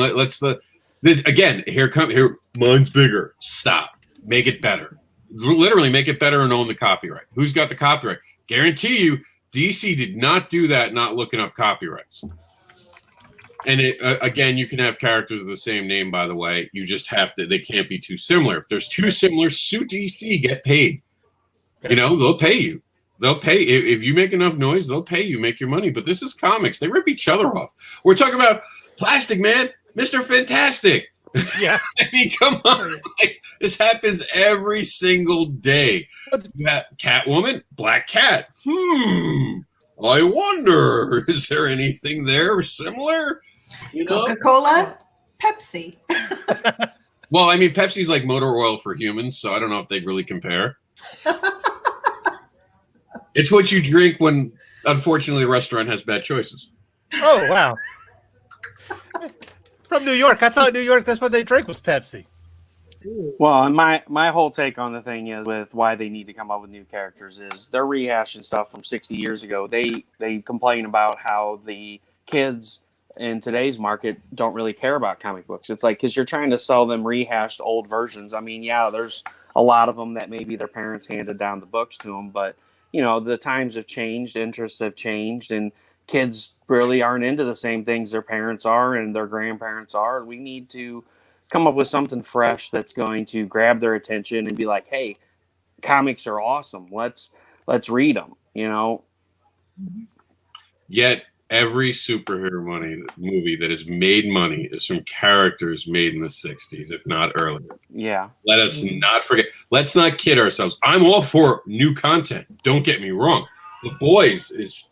[SPEAKER 1] again, here. Mine's bigger. Stop. Make it better. Literally, make it better and own the copyright. Who's got the copyright? Guarantee you, DC did not do that. Not looking up copyrights. And again, you can have characters of the same name, by the way. You just have to, they can't be too similar. If there's too similar, sue DC, get paid. They'll pay you. They'll pay. If you make enough noise, they'll pay you, make your money. But this is comics. They rip each other off. We're talking about Plastic Man, Mr. Fantastic.
[SPEAKER 4] Yeah.
[SPEAKER 1] I mean, come on. Like, this happens every single day. You have Catwoman, Black Cat. I wonder, is there anything there similar?
[SPEAKER 2] Coca-Cola, Pepsi.
[SPEAKER 1] Well, I mean, Pepsi's like motor oil for humans, so I don't know if they really compare. It's what you drink when, unfortunately, the restaurant has bad choices.
[SPEAKER 4] Oh, wow. From New York. I thought New York, that's what they drink was Pepsi.
[SPEAKER 6] Well, and my whole take on the thing is with why they need to come up with new characters is they're rehashing stuff from 60 years ago. They complain about how the kids in today's market don't really care about comic books. It's like, because you're trying to sell them rehashed old versions. I mean, yeah, there's a lot of them that maybe their parents handed down the books to them, but the times have changed, interests have changed, and kids really aren't into the same things their parents are and their grandparents are. We need to come up with something fresh that's going to grab their attention and be like, hey, comics are awesome. Let's read them,
[SPEAKER 1] Yet every superhero movie that has made money is from characters made in the 60s, if not earlier.
[SPEAKER 6] Yeah.
[SPEAKER 1] Let us not forget. Let's not kid ourselves. I'm all for new content. Don't get me wrong. The Boys is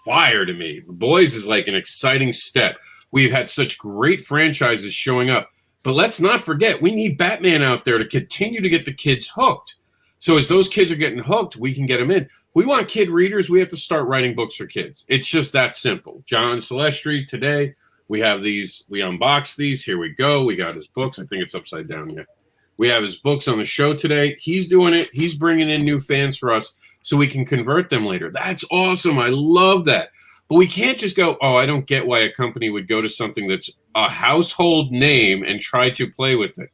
[SPEAKER 1] fire to me. The Boys is like an exciting step. We've had such great franchises showing up. But let's not forget, we need Batman out there to continue to get the kids hooked. So as those kids are getting hooked, we can get them in. We want kid readers. We have to start writing books for kids. It's just that simple. John Celestri, today, we have these. We unbox these. Here we go. We got his books. I think it's upside down here. We have his books on the show today. He's doing it. He's bringing in new fans for us so we can convert them later. That's awesome. I love that. But we can't just go, oh, I don't get why a company would go to something that's a household name and try to play with it.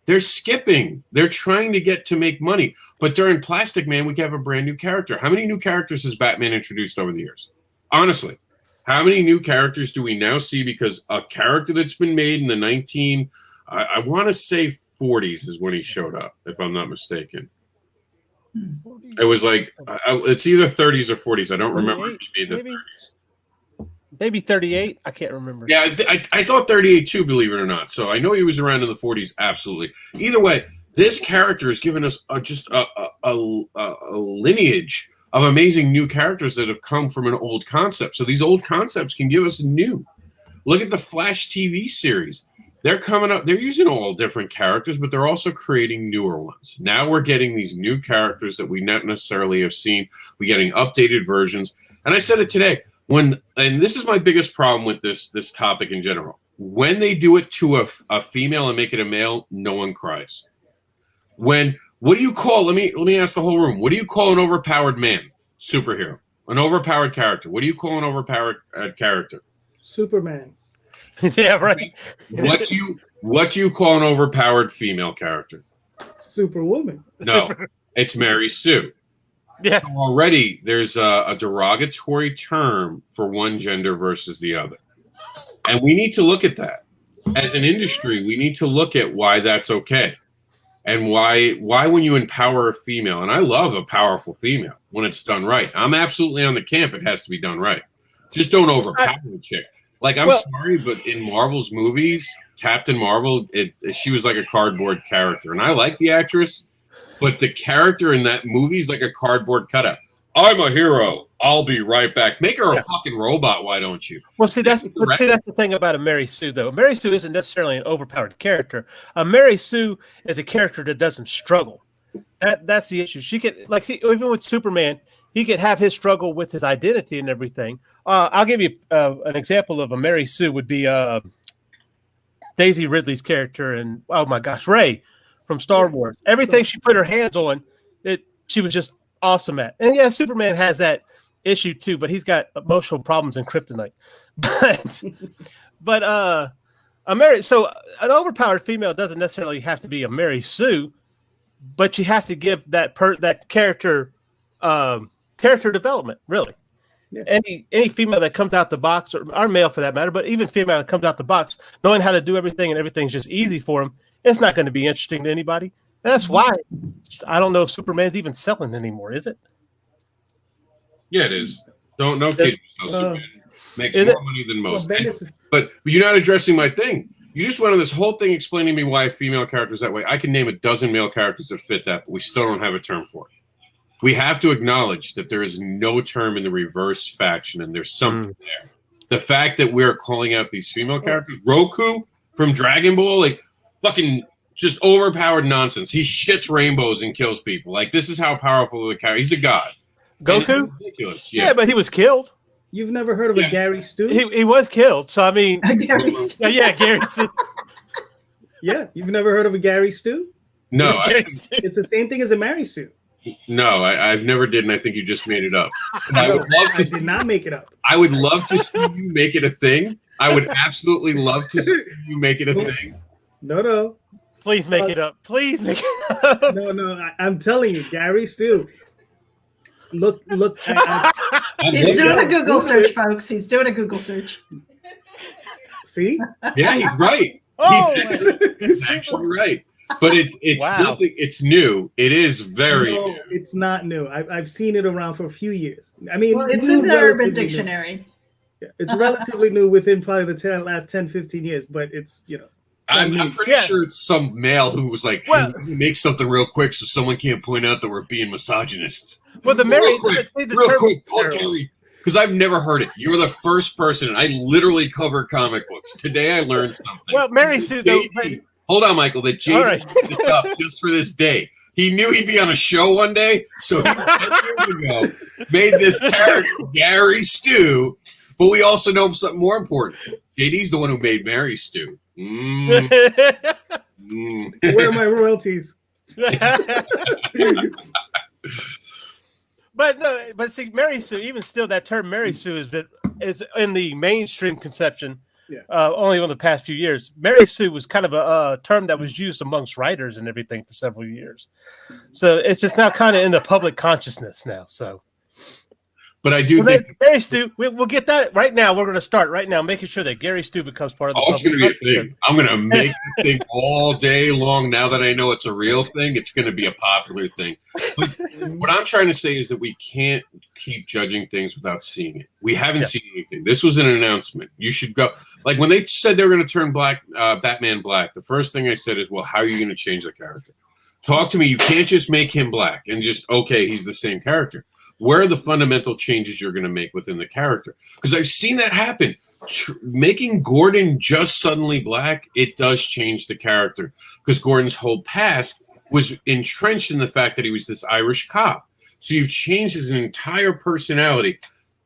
[SPEAKER 1] They're skipping. They're trying to get to make money. But during Plastic Man, we can have a brand new character. How many new characters has Batman introduced over the years? Honestly, how many new characters do we now see? Because a character that's been made in the I want to say 40s is when he showed up, if I'm not mistaken. It was like, it's either 30s or 40s. I don't remember if he made the 30s.
[SPEAKER 4] Maybe 38. I can't remember.
[SPEAKER 1] Yeah, I thought 38 too, believe it or not. So I know he was around in the 40s, absolutely. Either way, this character has given us just a lineage of amazing new characters that have come from an old concept. So these old concepts can give us new. Look at the Flash TV series. They're coming up. They're using all different characters, but they're also creating newer ones. Now we're getting these new characters that we not necessarily have seen. We're getting updated versions. And I said it today. And this is my biggest problem with this topic in general. when they do it to a female and make it a male, no one cries. What do you call? Let me ask the whole room. What do you call an overpowered man? Superhero. An overpowered character. What do you call an overpowered character?
[SPEAKER 3] Superman.
[SPEAKER 4] Yeah, right.
[SPEAKER 1] What do you call an overpowered female character?
[SPEAKER 3] Superwoman.
[SPEAKER 1] No, it's Mary Sue.
[SPEAKER 4] Yeah.
[SPEAKER 1] So already there's a derogatory term for one gender versus the other. And we need to look at that. As an industry, we need to look at why that's okay. And why when you empower a female, and I love a powerful female when it's done right. I'm absolutely on the camp. It has to be done right. Just don't overpower a chick. Like, I'm sorry, but in Marvel's movies, Captain Marvel, she was like a cardboard character. And I like the actress, but the character in that movie is like a cardboard cutout. I'm a hero. I'll be right back. Make her a fucking robot, why don't you?
[SPEAKER 4] Well, that's the thing about a Mary Sue, though. Mary Sue isn't necessarily an overpowered character. Mary Sue is a character that doesn't struggle. That's the issue. She could, even with Superman, he could have his struggle with his identity and everything. I'll give you an example of a Mary Sue would be Daisy Ridley's character and, oh my gosh, Rey from Star Wars. Everything she put her hands on, she was just awesome at. And yeah, Superman has that issue too, but he's got emotional problems and kryptonite. But an overpowered female doesn't necessarily have to be a Mary Sue, but you have to give that character character development, really. Yeah. Any female that comes out the box, or male for that matter, but even female that comes out the box, knowing how to do everything and everything's just easy for them, it's not going to be interesting to anybody. That's why I don't know if Superman's even selling anymore, is it?
[SPEAKER 1] Yeah, it is. No kidding. Superman makes more money than most. But you're not addressing my thing. You just went on this whole thing explaining to me why a female character is that way. I can name a dozen male characters that fit that, but we still don't have a term for it. We have to acknowledge that there is no term in the reverse faction, and there's something there. The fact that we're calling out these female characters, Roku from Dragon Ball, like fucking just overpowered nonsense. He shits rainbows and kills people. Like, this is how powerful the character. He's a god.
[SPEAKER 4] Goku?
[SPEAKER 1] Ridiculous.
[SPEAKER 4] Yeah, but he was killed.
[SPEAKER 3] You've never heard of a Gary Stu?
[SPEAKER 4] He was killed. So I mean,
[SPEAKER 2] Gary Stu.
[SPEAKER 4] Gary Stu.
[SPEAKER 3] Yeah, you've never heard of a Gary Stu?
[SPEAKER 1] No,
[SPEAKER 3] it's the same thing as a Mary Sue.
[SPEAKER 1] No, I've never did, and I think you just made it up.
[SPEAKER 3] I did not make it up.
[SPEAKER 1] I would love to see you make it a thing. I would absolutely love to see you make it a thing.
[SPEAKER 3] No.
[SPEAKER 4] Please make it up. Please make it up.
[SPEAKER 3] No. I'm telling you, Gary Stu. Look.
[SPEAKER 2] He's doing a Google search, folks. He's doing a Google search.
[SPEAKER 3] See?
[SPEAKER 1] Yeah, he's right. He's actually right. But it's nothing. It's new. It is very new.
[SPEAKER 3] It's not new. I've seen it around for a few years. I mean,
[SPEAKER 2] it's in the Urban Dictionary.
[SPEAKER 3] Yeah, it's relatively new within probably the last 10, 15 years, but it's,
[SPEAKER 1] I'm pretty sure it's some male who was like, hey, make something real quick so someone can't point out that we're being misogynists.
[SPEAKER 4] Well, real quick,
[SPEAKER 1] because I've never heard it. You're the first person, and I literally cover comic books. Today I learned something.
[SPEAKER 4] Well, Mary Sue,
[SPEAKER 1] hold on, Michael. That JD picked it up just for this day. He knew he'd be on a show one day, so he 10 years ago made this character Gary Stu. But we also know something more important. JD's the one who made Mary Stu.
[SPEAKER 3] Where are my royalties?
[SPEAKER 4] But see, Mary Sue, even still, that term Mary Sue is in the mainstream conception. Yeah. Only over the past few years. Mary Sue was kind of a term that was used amongst writers and everything for several years. So it's just now kind of in the public consciousness now. So,
[SPEAKER 1] but I do think
[SPEAKER 4] Gary Stu, we'll get that right now. We're going to start right now, making sure that Gary Stu becomes part of the
[SPEAKER 1] it's going to be a thing. I'm going to make the thing all day long. Now that I know it's a real thing, it's going to be a popular thing. But what I'm trying to say is that we can't keep judging things without seeing it. We haven't seen anything. This was an announcement. You should go. Like when they said they were going to turn Batman black, the first thing I said is, well, how are you going to change the character? Talk to me. You can't just make him black and just, okay, he's the same character. Where are the fundamental changes you're going to make within the character? Because I've seen that happen. Making Gordon just suddenly black, it does change the character. Because Gordon's whole past was entrenched in the fact that he was this Irish cop. So you've changed his entire personality.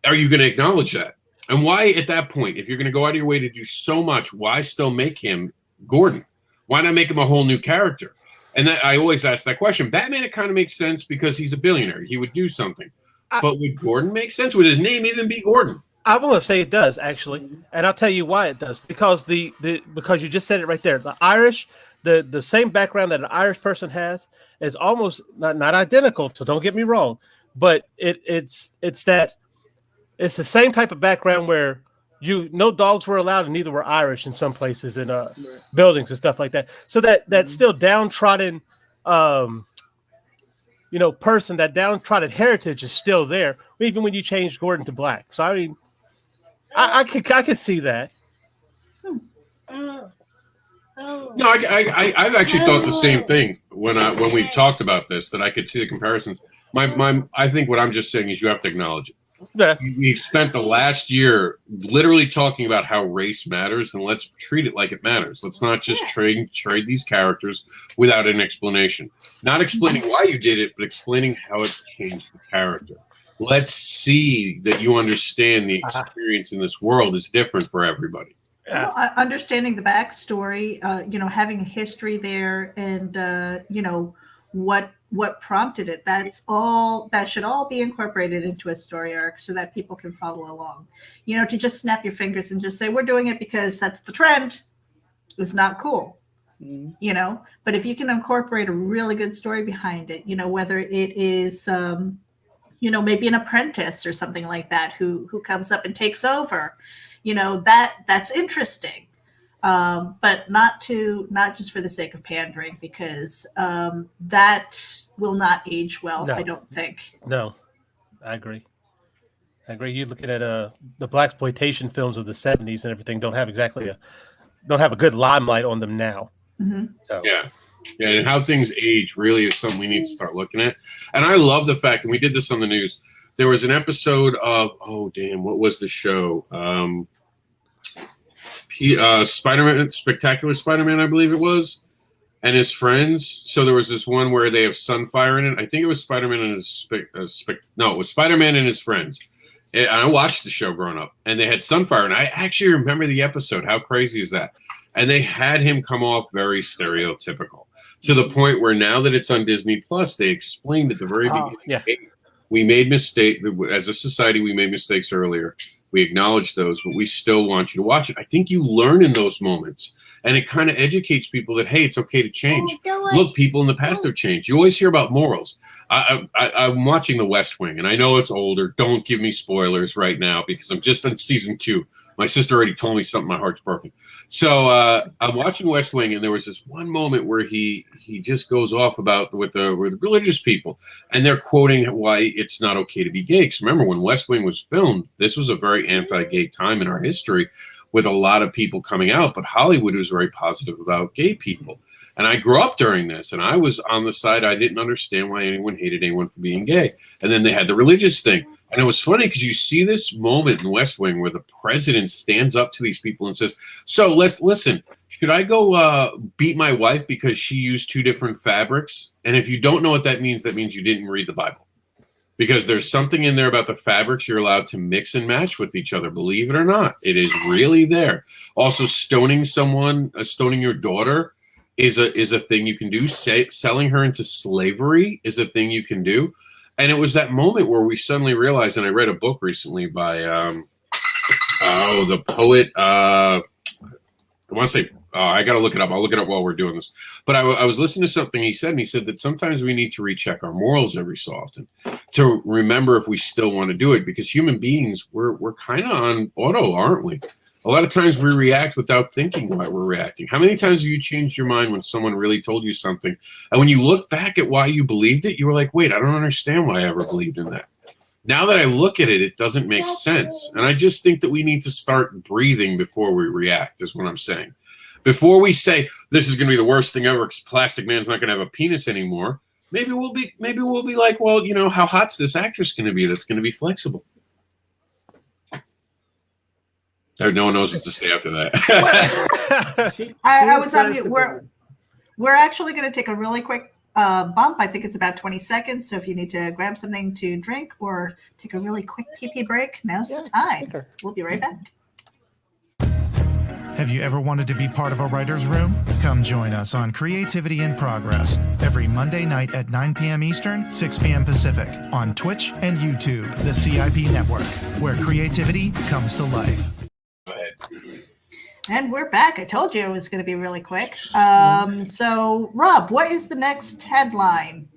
[SPEAKER 1] Are you going to acknowledge that? And why, at that point, if you're going to go out of your way to do so much, why still make him Gordon? Why not make him a whole new character? And that, I always ask that question. Batman, it kind of makes sense because he's a billionaire. He would do something. But would Gordon make sense? Would his name even be Gordon?
[SPEAKER 4] I want to say it does, actually, and I'll tell you why it does. Because because you just said it right there. The Irish, the same background that an Irish person has is almost not identical. So don't get me wrong, but it's the same type of background where no dogs were allowed, and neither were Irish in some places in buildings and stuff like that. So that still downtrodden, person, that downtrodden heritage is still there, even when you change Gordon to black. So I mean, I could see that.
[SPEAKER 1] No, I've actually thought the same thing when we've talked about this, that I could see the comparisons. I think what I'm just saying is you have to acknowledge it.
[SPEAKER 4] Yeah.
[SPEAKER 1] We've spent the last year literally talking about how race matters, and let's treat it like it matters. Let's not just trade these characters without an explanation. Not explaining why you did it, but explaining how it changed the character. Let's see that you understand the experience in this world is different for everybody.
[SPEAKER 2] Well, understanding the backstory, having a history there, and what prompted it. That should all be incorporated into a story arc so that people can follow along. To just snap your fingers and just say we're doing it because that's the trend is not cool. But if you can incorporate a really good story behind it, whether it is maybe an apprentice or something like that who comes up and takes over, that's interesting. But not just for the sake of pandering, because that will not age well. No. I don't think.
[SPEAKER 4] No, I agree. You're looking at the blaxploitation films of the 70s and everything don't have a good limelight on them now.
[SPEAKER 2] Mm-hmm.
[SPEAKER 4] So.
[SPEAKER 1] Yeah, and how things age really is something we need to start looking at. And I love the fact, and we did this on the news. There was an episode of what was the show? Spider-Man, Spectacular Spider-Man, I believe it was, and his friends. So there was this one where they have Sunfire in it. I think it was Spider-Man and it was Spider-Man and his friends. And I watched the show growing up, and they had Sunfire, and I actually remember the episode. How crazy is that? And they had him come off very stereotypical to the point where now that it's on Disney Plus, they explained at the very beginning.
[SPEAKER 4] Yeah.
[SPEAKER 1] We made mistakes as a society. We made mistakes earlier. We acknowledge those, but we still want you to watch it. I think you learn in those moments, and it kind of educates people that, hey, it's okay to change. Look, people in the past have changed. You always hear about morals. I'm watching The West Wing, and I know it's older. Don't give me spoilers right now because I'm just on season 2. My sister already told me something. My heart's broken. So I'm watching West Wing, and there was this one moment where he just goes off about with the religious people, and they're quoting why it's not okay to be gay. Because remember, when West Wing was filmed, this was a very anti-gay time in our history with a lot of people coming out, but Hollywood was very positive about gay people. And I grew up during this, and I was on the side. I didn't understand why anyone hated anyone for being gay. And then they had the religious thing. And it was funny because you see this moment in West Wing where the president stands up to these people and says, so let's listen, should I go beat my wife because she used 2 different fabrics? And if you don't know what that means you didn't read the Bible. Because there's something in there about the fabrics you're allowed to mix and match with each other. Believe it or not, it is really there. Also, stoning someone, stoning your daughter is a thing you can do. Selling her into slavery is a thing you can do. And it was that moment where we suddenly realized, and I read a book recently by the poet. I want to say, I got to look it up. I'll look it up while we're doing this. But I was listening to something he said, and he said that sometimes we need to recheck our morals every so often to remember if we still want to do it, because human beings, we're kind of on auto, aren't we? A lot of times we react without thinking why we're reacting. How many times have you changed your mind when someone really told you something, and when you look back at why you believed it, you were like, wait, I don't understand why I ever believed in that. Now that I look at it, it doesn't make sense. And I just think that we need to start breathing before we react, is what I'm saying. Before we say this is going to be the worst thing ever because Plastic Man's not going to have a penis anymore, maybe we'll be like, well, how hot's this actress going to be that's going to be flexible? No one knows what to say after that.
[SPEAKER 2] I was on mute. We're actually going to take a really quick bump. I think it's about 20 seconds. So if you need to grab something to drink or take a really quick pee-pee break, now's the time. We'll be right back.
[SPEAKER 7] Have you ever wanted to be part of a writer's room? Come join us on Creativity in Progress every Monday night at 9 p.m. Eastern, 6 p.m. Pacific on Twitch and YouTube, the CIP network, where creativity comes to life.
[SPEAKER 1] Go ahead.
[SPEAKER 2] And we're back. I told you it was going to be really quick. So, Rob, what is the next headline?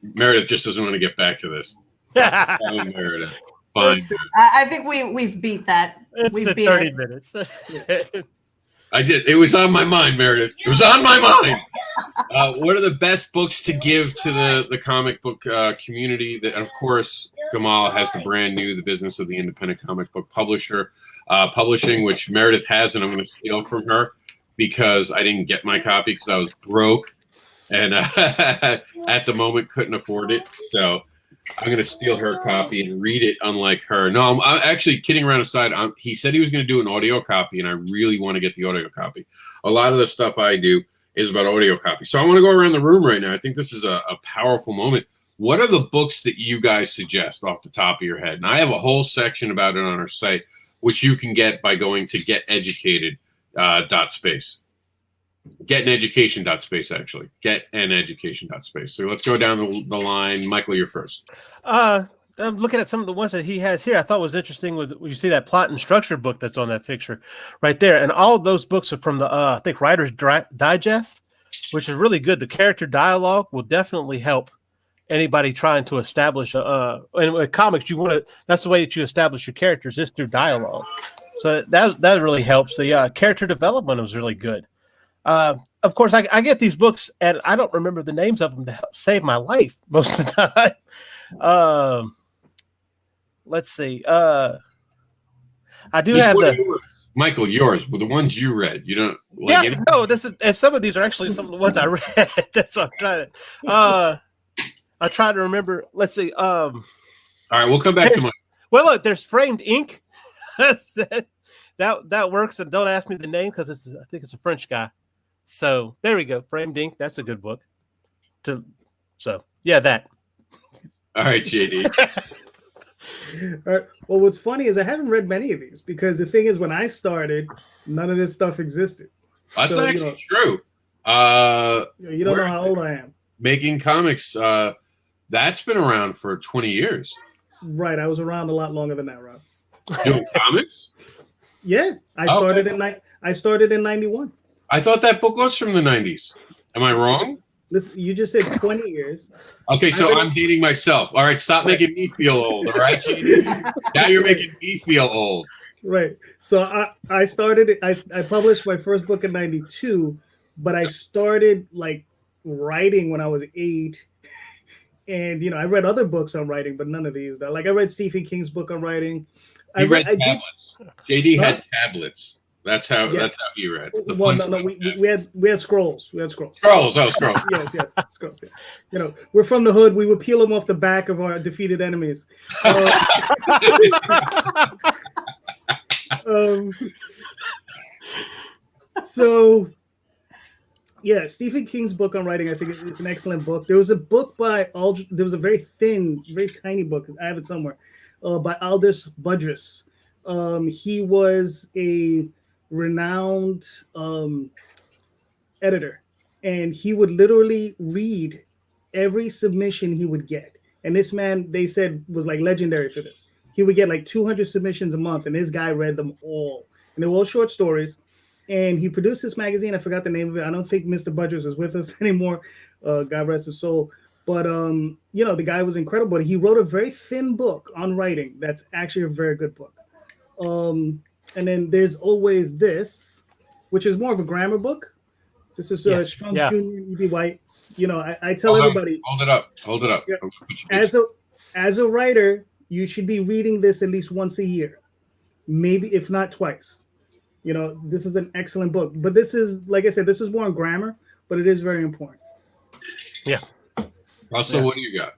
[SPEAKER 1] Meredith just doesn't want to get back to this. Fine, Meredith. Fine.
[SPEAKER 2] I think we've beat that. We've
[SPEAKER 4] the
[SPEAKER 2] beat
[SPEAKER 4] 30
[SPEAKER 2] it.
[SPEAKER 4] minutes.
[SPEAKER 1] I did. It was on my mind, Meredith. It was on my mind. What are the best books to give to the comic book community? That, of course, Gamal has the brand new The Business of the Independent Comic Book Publisher Publishing, which Meredith has, and I'm going to steal from her because I didn't get my copy because I was broke and at the moment couldn't afford it. So I'm going to steal her copy and read it unlike her. No, I'm actually kidding around aside. He said he was going to do an audio copy, and I really want to get the audio copy. A lot of the stuff I do is about audio copy. So I want to go around the room right now. I think this is a powerful moment. What are the books that you guys suggest off the top of your head? And I have a whole section about it on our site, which you can get by going to geteducated.space. Geteneducation.space, actually. Geteneducation.space. So let's go down the line. Michael, you're first.
[SPEAKER 4] I'm looking at some of the ones that he has here. I thought was interesting when you see that plot and structure book that's on that picture right there. And all of those books are from the, I think, Writer's Digest, which is really good. The character dialogue will definitely help anybody trying to establish and with comics, that's the way that you establish your characters is through dialogue. So that really helps. The character development was really good. Of course, I get these books and I don't remember the names of them to help save my life most of the time. Let's see. I do have
[SPEAKER 1] Michael, yours were the ones you read. You don't
[SPEAKER 4] like any? No, and some of these are actually some of the ones I read. That's what I'm trying to I try to remember. Let's see. All
[SPEAKER 1] right, we'll come back to
[SPEAKER 4] well, look, there's Framed Ink. that works, and don't ask me the name because I think it's a French guy. So there we go. Framed Ink. That's a good book. That.
[SPEAKER 1] All right, JD.
[SPEAKER 3] All right. Well, what's funny is I haven't read many of these because the thing is, when I started, none of this stuff existed.
[SPEAKER 1] That's not actually true.
[SPEAKER 3] You don't know how old I am.
[SPEAKER 1] Making comics, that's been around for 20 years.
[SPEAKER 3] Right. I was around a lot longer than that, Rob.
[SPEAKER 1] Doing comics?
[SPEAKER 3] Yeah. I started in 91.
[SPEAKER 1] I thought that book was from the 90s. Am I wrong?
[SPEAKER 3] Listen, you just said 20 years.
[SPEAKER 1] Okay, so I'm dating myself. All right, stop making me feel old, all right, JD? Now you're making me feel old.
[SPEAKER 3] Right. So I started, I published my first book in 92, but I started like writing when I was 8. And, I read other books on writing, but none of these. Like I read Stephen King's book on writing.
[SPEAKER 1] I read tablets. JD had tablets. That's how he read.
[SPEAKER 3] We had scrolls. We had scrolls.
[SPEAKER 1] Scrolls.
[SPEAKER 3] yes, scrolls. Yeah. We're from the hood. We would peel them off the back of our defeated enemies. Stephen King's book on writing, I think it's an excellent book. There was a book there was a very thin, very tiny book. I have it somewhere, by Aldous Budrus. He was a renowned editor, and he would literally read every submission he would get. And this man, they said, was like legendary for this. He would get like 200 submissions a month, and this guy read them all. And they were all short stories. And he produced this magazine. I forgot the name of it. I don't think Mr. Budgers is with us anymore. God rest his soul. But, the guy was incredible. He wrote a very thin book on writing. That's actually a very good book. And then there's always this, which is more of a grammar book. This is Strong Junior, E.B. White. I tell everybody.
[SPEAKER 1] Hold it up.
[SPEAKER 3] Yeah. As a writer, you should be reading this at least once a year, maybe if not twice. This is an excellent book. But this is, like I said, this is more on grammar, but it is very important.
[SPEAKER 4] Yeah.
[SPEAKER 1] Russell, what do you got?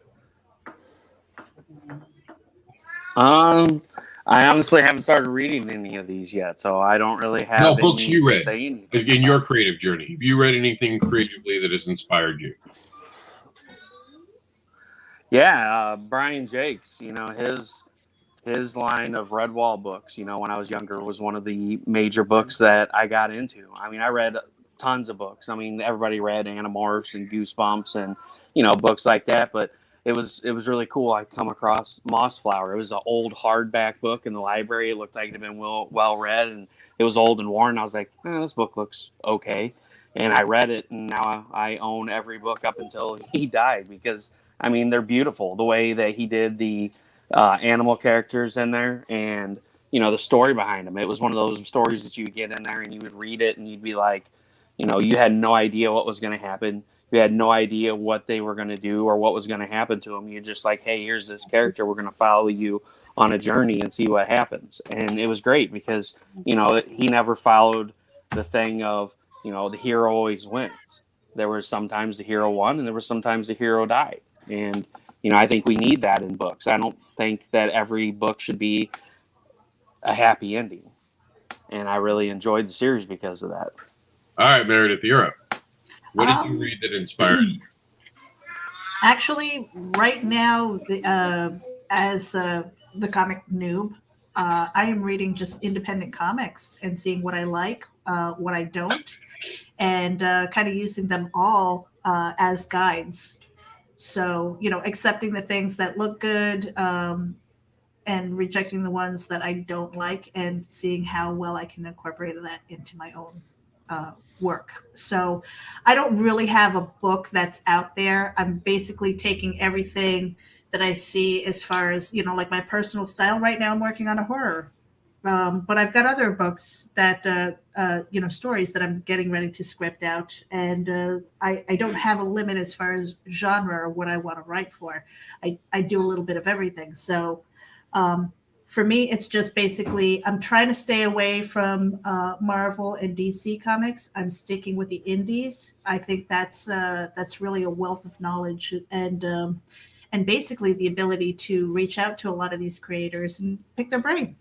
[SPEAKER 6] I honestly haven't started reading any of these yet, so I don't really have
[SPEAKER 1] books you read
[SPEAKER 6] to say
[SPEAKER 1] in your creative journey. Have you read anything creatively that has inspired you?
[SPEAKER 6] Yeah, Brian Jakes, his line of Redwall books, when I was younger, was one of the major books that I got into. I mean, I read tons of books. I mean, everybody read Animorphs and Goosebumps and, books like that. But it was really cool. I come across Mossflower. It was an old hardback book in the library. It looked like it had been well read, and it was old and worn. I was like, this book looks okay. And I read it, and now I own every book up until he died because, I mean, they're beautiful. The way that he did the animal characters in there and, the story behind them. It was one of those stories that you would get in there and you would read it and you'd be like, you had no idea what was going to happen. You had no idea what they were going to do or what was going to happen to them. You're just like, hey, here's this character. We're going to follow you on a journey and see what happens. And it was great because, he never followed the thing of, the hero always wins. There were sometimes the hero won and there were sometimes the hero died. And, I think we need that in books. I don't think that every book should be a happy ending. And I really enjoyed the series because of that.
[SPEAKER 1] All right, Meredith, you're up. What did you read that inspired you?
[SPEAKER 2] Actually, right now, as the comic noob, I am reading just independent comics and seeing what I like, what I don't, and kind of using them all as guides. So, accepting the things that look good and rejecting the ones that I don't like and seeing how well I can incorporate that into my own work. So I don't really have a book that's out there. I'm basically taking everything that I see as far as, like my personal style. Right now I'm working on a horror. But I've got other books that, stories that I'm getting ready to script out. And I don't have a limit as far as genre or what I want to write for. I do a little bit of everything. So for me, it's just basically I'm trying to stay away from Marvel and DC comics. I'm sticking with the indies. I think that's really a wealth of knowledge and basically the ability to reach out to a lot of these creators and pick their brain.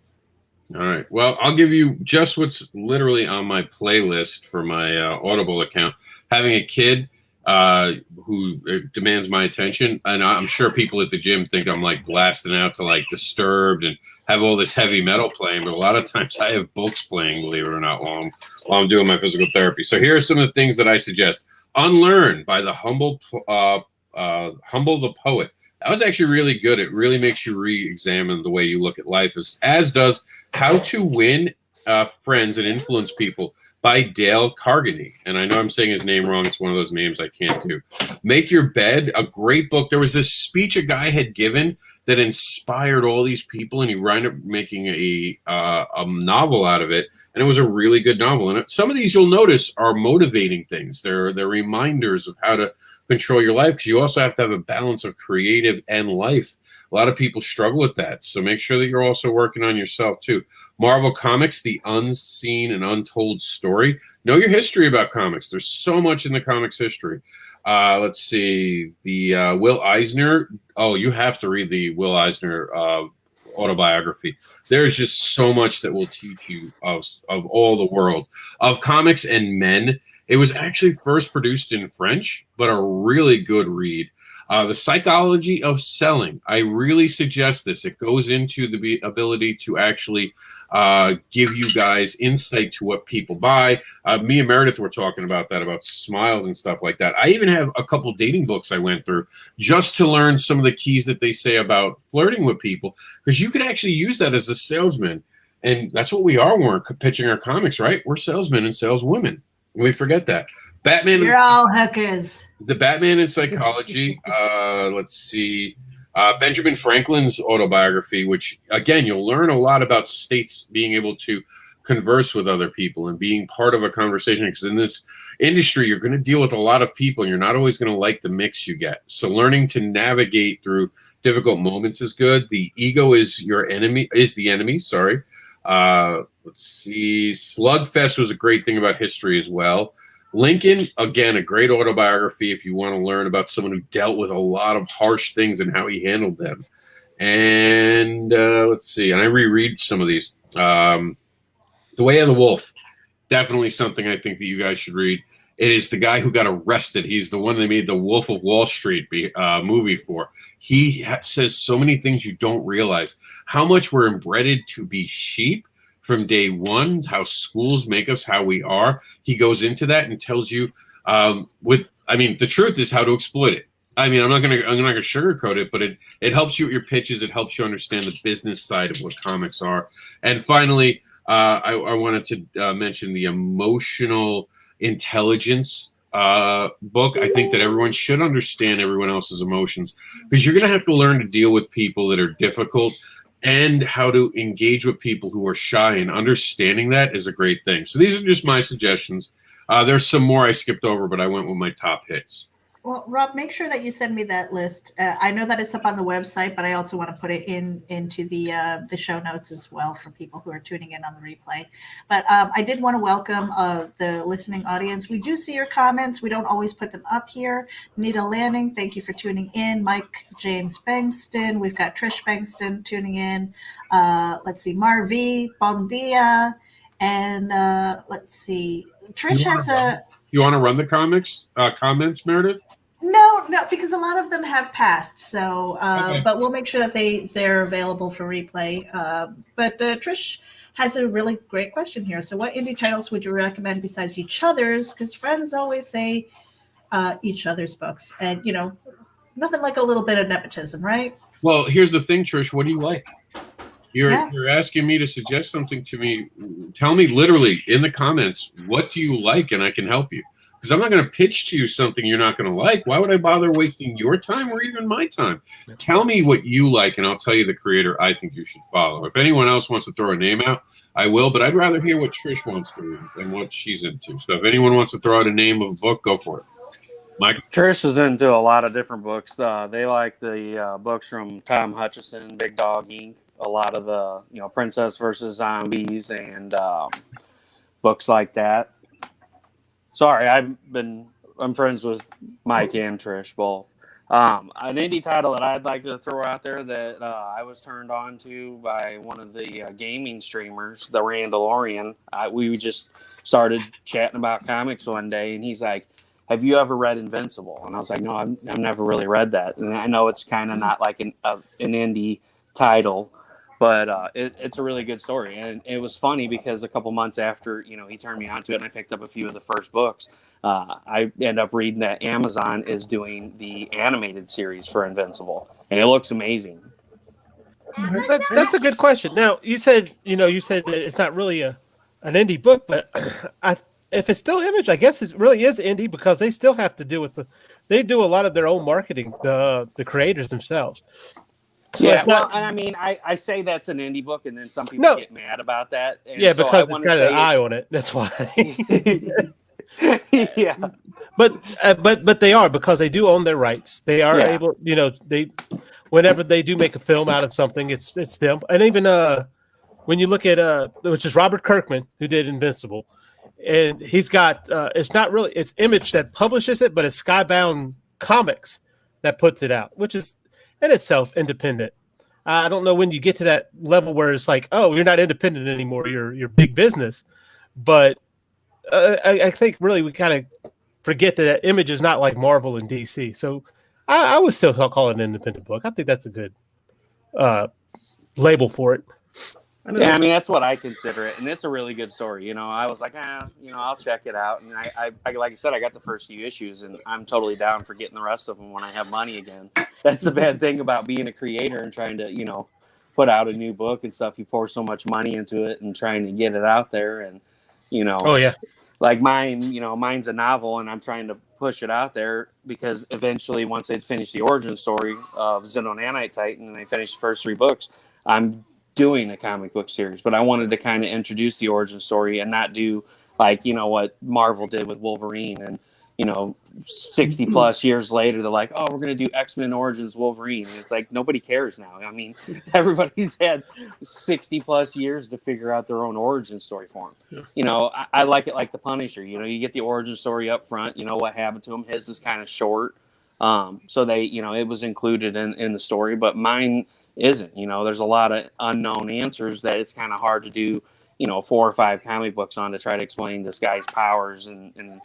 [SPEAKER 1] All right. Well, I'll give you just what's literally on my playlist for my Audible account. Having a kid who demands my attention, and I'm sure people at the gym think I'm like blasting out to like Disturbed and have all this heavy metal playing, but a lot of times I have books playing, believe it or not, while I'm doing my physical therapy. So here are some of the things that I suggest. Unlearn by the Humble the Poet. That was actually really good. It really makes you re-examine the way you look at life, as does How to Win Friends and Influence People by Dale Carnegie. And I know I'm saying his name wrong. It's one of those names I can't do. Make Your Bed, a great book. There was this speech a guy had given that inspired all these people, and he wound up making a novel out of it. And it was a really good novel. And some of these you'll notice are motivating things. They're reminders of how to control your life, because you also have to have a balance of creative and life. A lot of people struggle with that. So make sure that you're also working on yourself too. Marvel Comics, The Unseen and Untold Story. Know your history about comics. There's so much in the comics history. Let's see. The Will Eisner. Oh, you have to read the Will Eisner autobiography. There's just so much that will teach you of all the world of comics and men. It was actually first produced in French, but a really good read. The Psychology of Selling. I really suggest this. It goes into the ability to actually give you guys insight to what people buy. Me and Meredith were talking about that, about smiles and stuff like that. I even have a couple dating books I went through just to learn some of the keys that they say about flirting with people, because you can actually use that as a salesman. And that's what we are when we're pitching our comics, right? We're salesmen and saleswomen. We forget that. Batman.
[SPEAKER 2] You're all hookers.
[SPEAKER 1] The Batman in Psychology. Let's see. Benjamin Franklin's autobiography, which, again, you'll learn a lot about states being able to converse with other people and being part of a conversation. Because in this industry, you're going to deal with a lot of people, and you're not always going to like the mix you get. So learning to navigate through difficult moments is good. The ego is your enemy. Is the enemy. Sorry. Let's see. Slugfest was a great thing about history as well. Lincoln, again, a great autobiography if you want to learn about someone who dealt with a lot of harsh things and how he handled them. And let's see. And I reread some of these. The Way of the Wolf, definitely something I think that you guys should read. It is the guy who got arrested. He's the one they made the Wolf of Wall Street movie for. He says so many things you don't realize. How much we're embedded to be sheep from day one, how schools make us how we are. He goes into that and tells you the truth is how to exploit it. I mean, I'm not gonna sugarcoat it, but it helps you with your pitches. It helps you understand the business side of what comics are. And finally, I wanted to mention the emotional intelligence book. I think that everyone should understand everyone else's emotions, because you're gonna have to learn to deal with people that are difficult and how to engage with people who are shy, and understanding that is a great thing. So these are just my suggestions. There's some more I skipped over, but I went with my top hits.
[SPEAKER 2] Well, Rob, make sure that you send me that list. I know that it's up on the website, but I also want to put it into the show notes as well for people who are tuning in on the replay. But I did want to welcome the listening audience. We do see your comments. We don't always put them up here. Nita Lanning, thank you for tuning in. Mike James Bengston. We've got Trish Bengston tuning in. Let's see, Marvi, Bon dia. And let's see. Trish has a...
[SPEAKER 1] You want to run the comments, Meredith?
[SPEAKER 2] No, because a lot of them have passed. So,
[SPEAKER 1] Okay.
[SPEAKER 2] But we'll make sure that they're available for replay. But Trish has a really great question here. So, what indie titles would you recommend besides each other's? Because friends always say each other's books, and nothing like a little bit of nepotism, right?
[SPEAKER 1] Well, here's the thing, Trish. What do you like? You're asking me to suggest something to me. Tell me literally in the comments, what do you like, and I can help you. Because I'm not going to pitch to you something you're not going to like. Why would I bother wasting your time or even my time? Tell me what you like, and I'll tell you the creator I think you should follow. If anyone else wants to throw a name out, I will, but I'd rather hear what Trish wants to read and what she's into. So if anyone wants to throw out a name of a book, go for it. Mike?
[SPEAKER 6] Trish is into a lot of different books. They like the books from Tom Hutchison, Big Dog Inc., a lot of the Princess versus Zombies and books like that. Sorry, I'm friends with Mike and Trish both. An indie title that I'd like to throw out there that I was turned on to by one of the gaming streamers, the Randalorian. We just started chatting about comics one day, and he's like, "Have you ever read Invincible?" And I was like, "No, I've never really read that." And I know it's kind of not like an indie title, but it's a really good story. And it was funny because a couple months after he turned me onto it, and I picked up a few of the first books, I end up reading that Amazon is doing the animated series for Invincible, and it looks amazing.
[SPEAKER 4] That's a good question. Now you said that it's not really an indie book, but if it's still Image, I guess it really is indie because they still have to do with they do a lot of their own marketing, the creators themselves. So
[SPEAKER 6] yeah, well, and I mean, I say that's an indie book, and then some people get mad about that. And
[SPEAKER 4] yeah,
[SPEAKER 6] so
[SPEAKER 4] because it's got an eye on it. That's why.
[SPEAKER 6] Yeah,
[SPEAKER 4] but they are, because they do own their rights. They are able, they whenever they do make a film out of something, it's them. And even when you look at which is Robert Kirkman, who did Invincible. And he's got it's Image that publishes it, but it's Skybound Comics that puts it out, which is in itself independent. I don't know when you get to that level where it's like, oh, you're not independent anymore, you're big business. But I think really we kind of forget that Image is not like Marvel and DC. So I would still call it an independent book. I think that's a good label for it.
[SPEAKER 6] Yeah, I mean, that's what I consider it, and it's a really good story. I was like, I'll check it out, and I like I said, I got the first few issues, and I'm totally down for getting the rest of them when I have money again. That's the bad thing about being a creator and trying to, put out a new book and stuff. You pour so much money into it and trying to get it out there, and
[SPEAKER 4] oh yeah,
[SPEAKER 6] like mine, mine's a novel, and I'm trying to push it out there because eventually, once they finish the origin story of Xeno Nanite Titan and they finish the first 3 books, I'm doing a comic book series, but I wanted to kind of introduce the origin story and not do like what Marvel did with Wolverine, and 60 plus years later they're like, oh, we're going to do X-Men Origins Wolverine, and it's like nobody cares now. I mean, everybody's had 60 plus years to figure out their own origin story for him. I like it like the Punisher. You get the origin story up front, what happened to him. His is kind of short, so they it was included in the story, but mine isn't. There's a lot of unknown answers that it's kind of hard to do 4 or 5 comic books on to try to explain this guy's powers and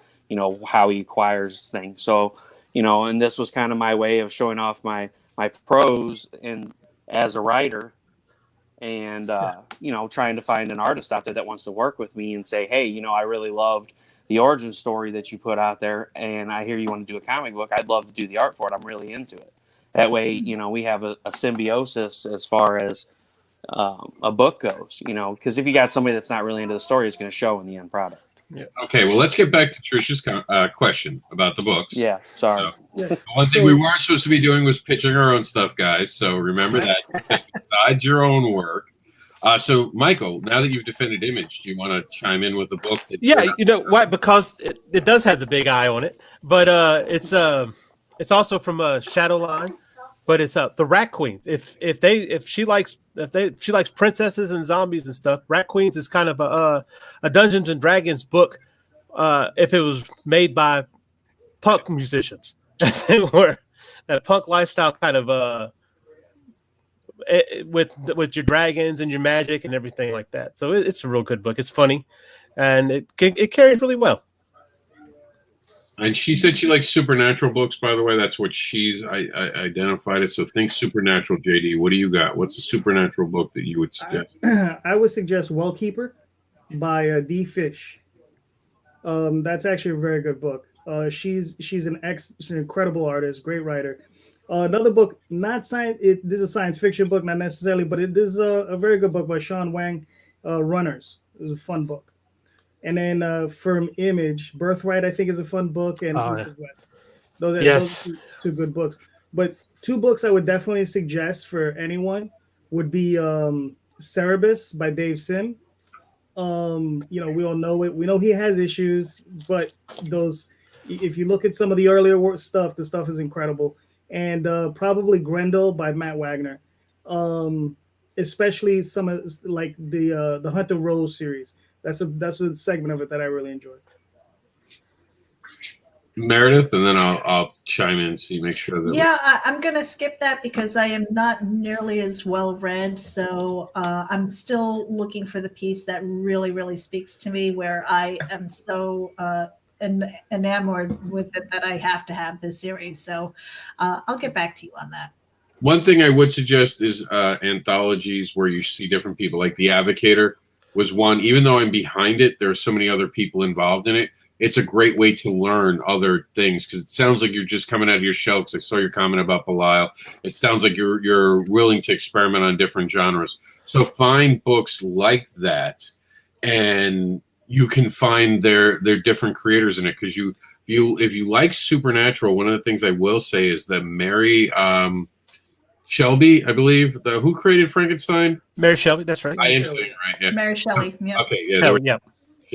[SPEAKER 6] how he acquires things. So, and this was kind of my way of showing off my pros and as a writer, and trying to find an artist out there that wants to work with me and say, hey, I really loved the origin story that you put out there, and I hear you want to do a comic book. I'd love to do the art for it. I'm really into it. That way, we have a symbiosis as far as a book goes, because if you got somebody that's not really into the story, it's going to show in the end product.
[SPEAKER 1] Yeah. Okay, well, let's get back to Trisha's question about the books.
[SPEAKER 6] Yeah, sorry.
[SPEAKER 1] So, one thing we weren't supposed to be doing was pitching our own stuff, guys. So remember that. Besides your own work. So, Michael, now that you've defended Image, do you want to chime in with the book?
[SPEAKER 4] Yeah, why? Because it does have the big eye on it, but it's also from Shadowline, but it's the Rat Queens. If she likes princesses and zombies and stuff, Rat Queens is kind of a Dungeons and Dragons book. If it was made by punk musicians, where that punk lifestyle kind of with your dragons and your magic and everything like that. So it's a real good book. It's funny, and it carries really well.
[SPEAKER 1] And she said she likes supernatural books, by the way. That's what she's identified it. So think supernatural, JD. What do you got? What's a supernatural book that you would suggest?
[SPEAKER 3] I would suggest Wellkeeper by D. Fish. That's actually a very good book. She's an incredible artist, great writer. Another book, not science. This is a science fiction book, not necessarily, but it is a very good book by Sean Wang, Runners. It was a fun book. And then from Image, Birthright, I think, is a fun book, and East of West. Those are two good books. But two books I would definitely suggest for anyone would be Cerebus by Dave Sim. We all know it. We know he has issues, but if you look at some of the earlier stuff, the stuff is incredible. And probably Grendel by Matt Wagner, especially some of like the Hunter Rose series. That's a segment of it that I really enjoyed.
[SPEAKER 1] Meredith, and then I'll chime in and see, make sure that.
[SPEAKER 2] I'm gonna skip that because I am not nearly as well read. So I'm still looking for the piece that really, really speaks to me, where I am so enamored with it that I have to have this series. So I'll get back to you on that.
[SPEAKER 1] One thing I would suggest is anthologies where you see different people, like The Advocator was one. Even though I'm behind it, there are so many other people involved in it. It's a great way to learn other things, because it sounds like you're just coming out of your shell. Because I saw your comment about Belial. It sounds like you're willing to experiment on different genres. So find books like that, and you can find their different creators in it. Because if you like supernatural, one of the things I will say is that Mary Shelby, I believe, who created Frankenstein?
[SPEAKER 4] Mary Shelley, that's right.
[SPEAKER 1] I am saying it right. Yeah.
[SPEAKER 2] Mary Shelley. Yeah.
[SPEAKER 1] Okay. Yeah.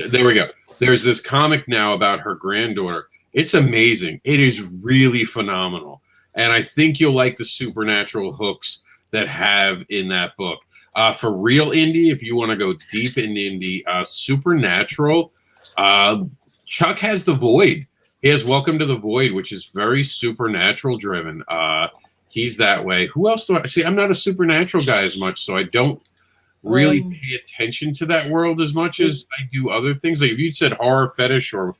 [SPEAKER 1] There we go. There's this comic now about her granddaughter. It's amazing. It is really phenomenal. And I think you'll like the supernatural hooks that have in that book. For real indie, if you want to go deep in indie, supernatural, Chuck has The Void. He has Welcome to the Void, which is very supernatural driven. He's that way. Who else do I see? I'm not a supernatural guy as much, so I don't really pay attention to that world as much as I do other things. Like if you said horror fetish or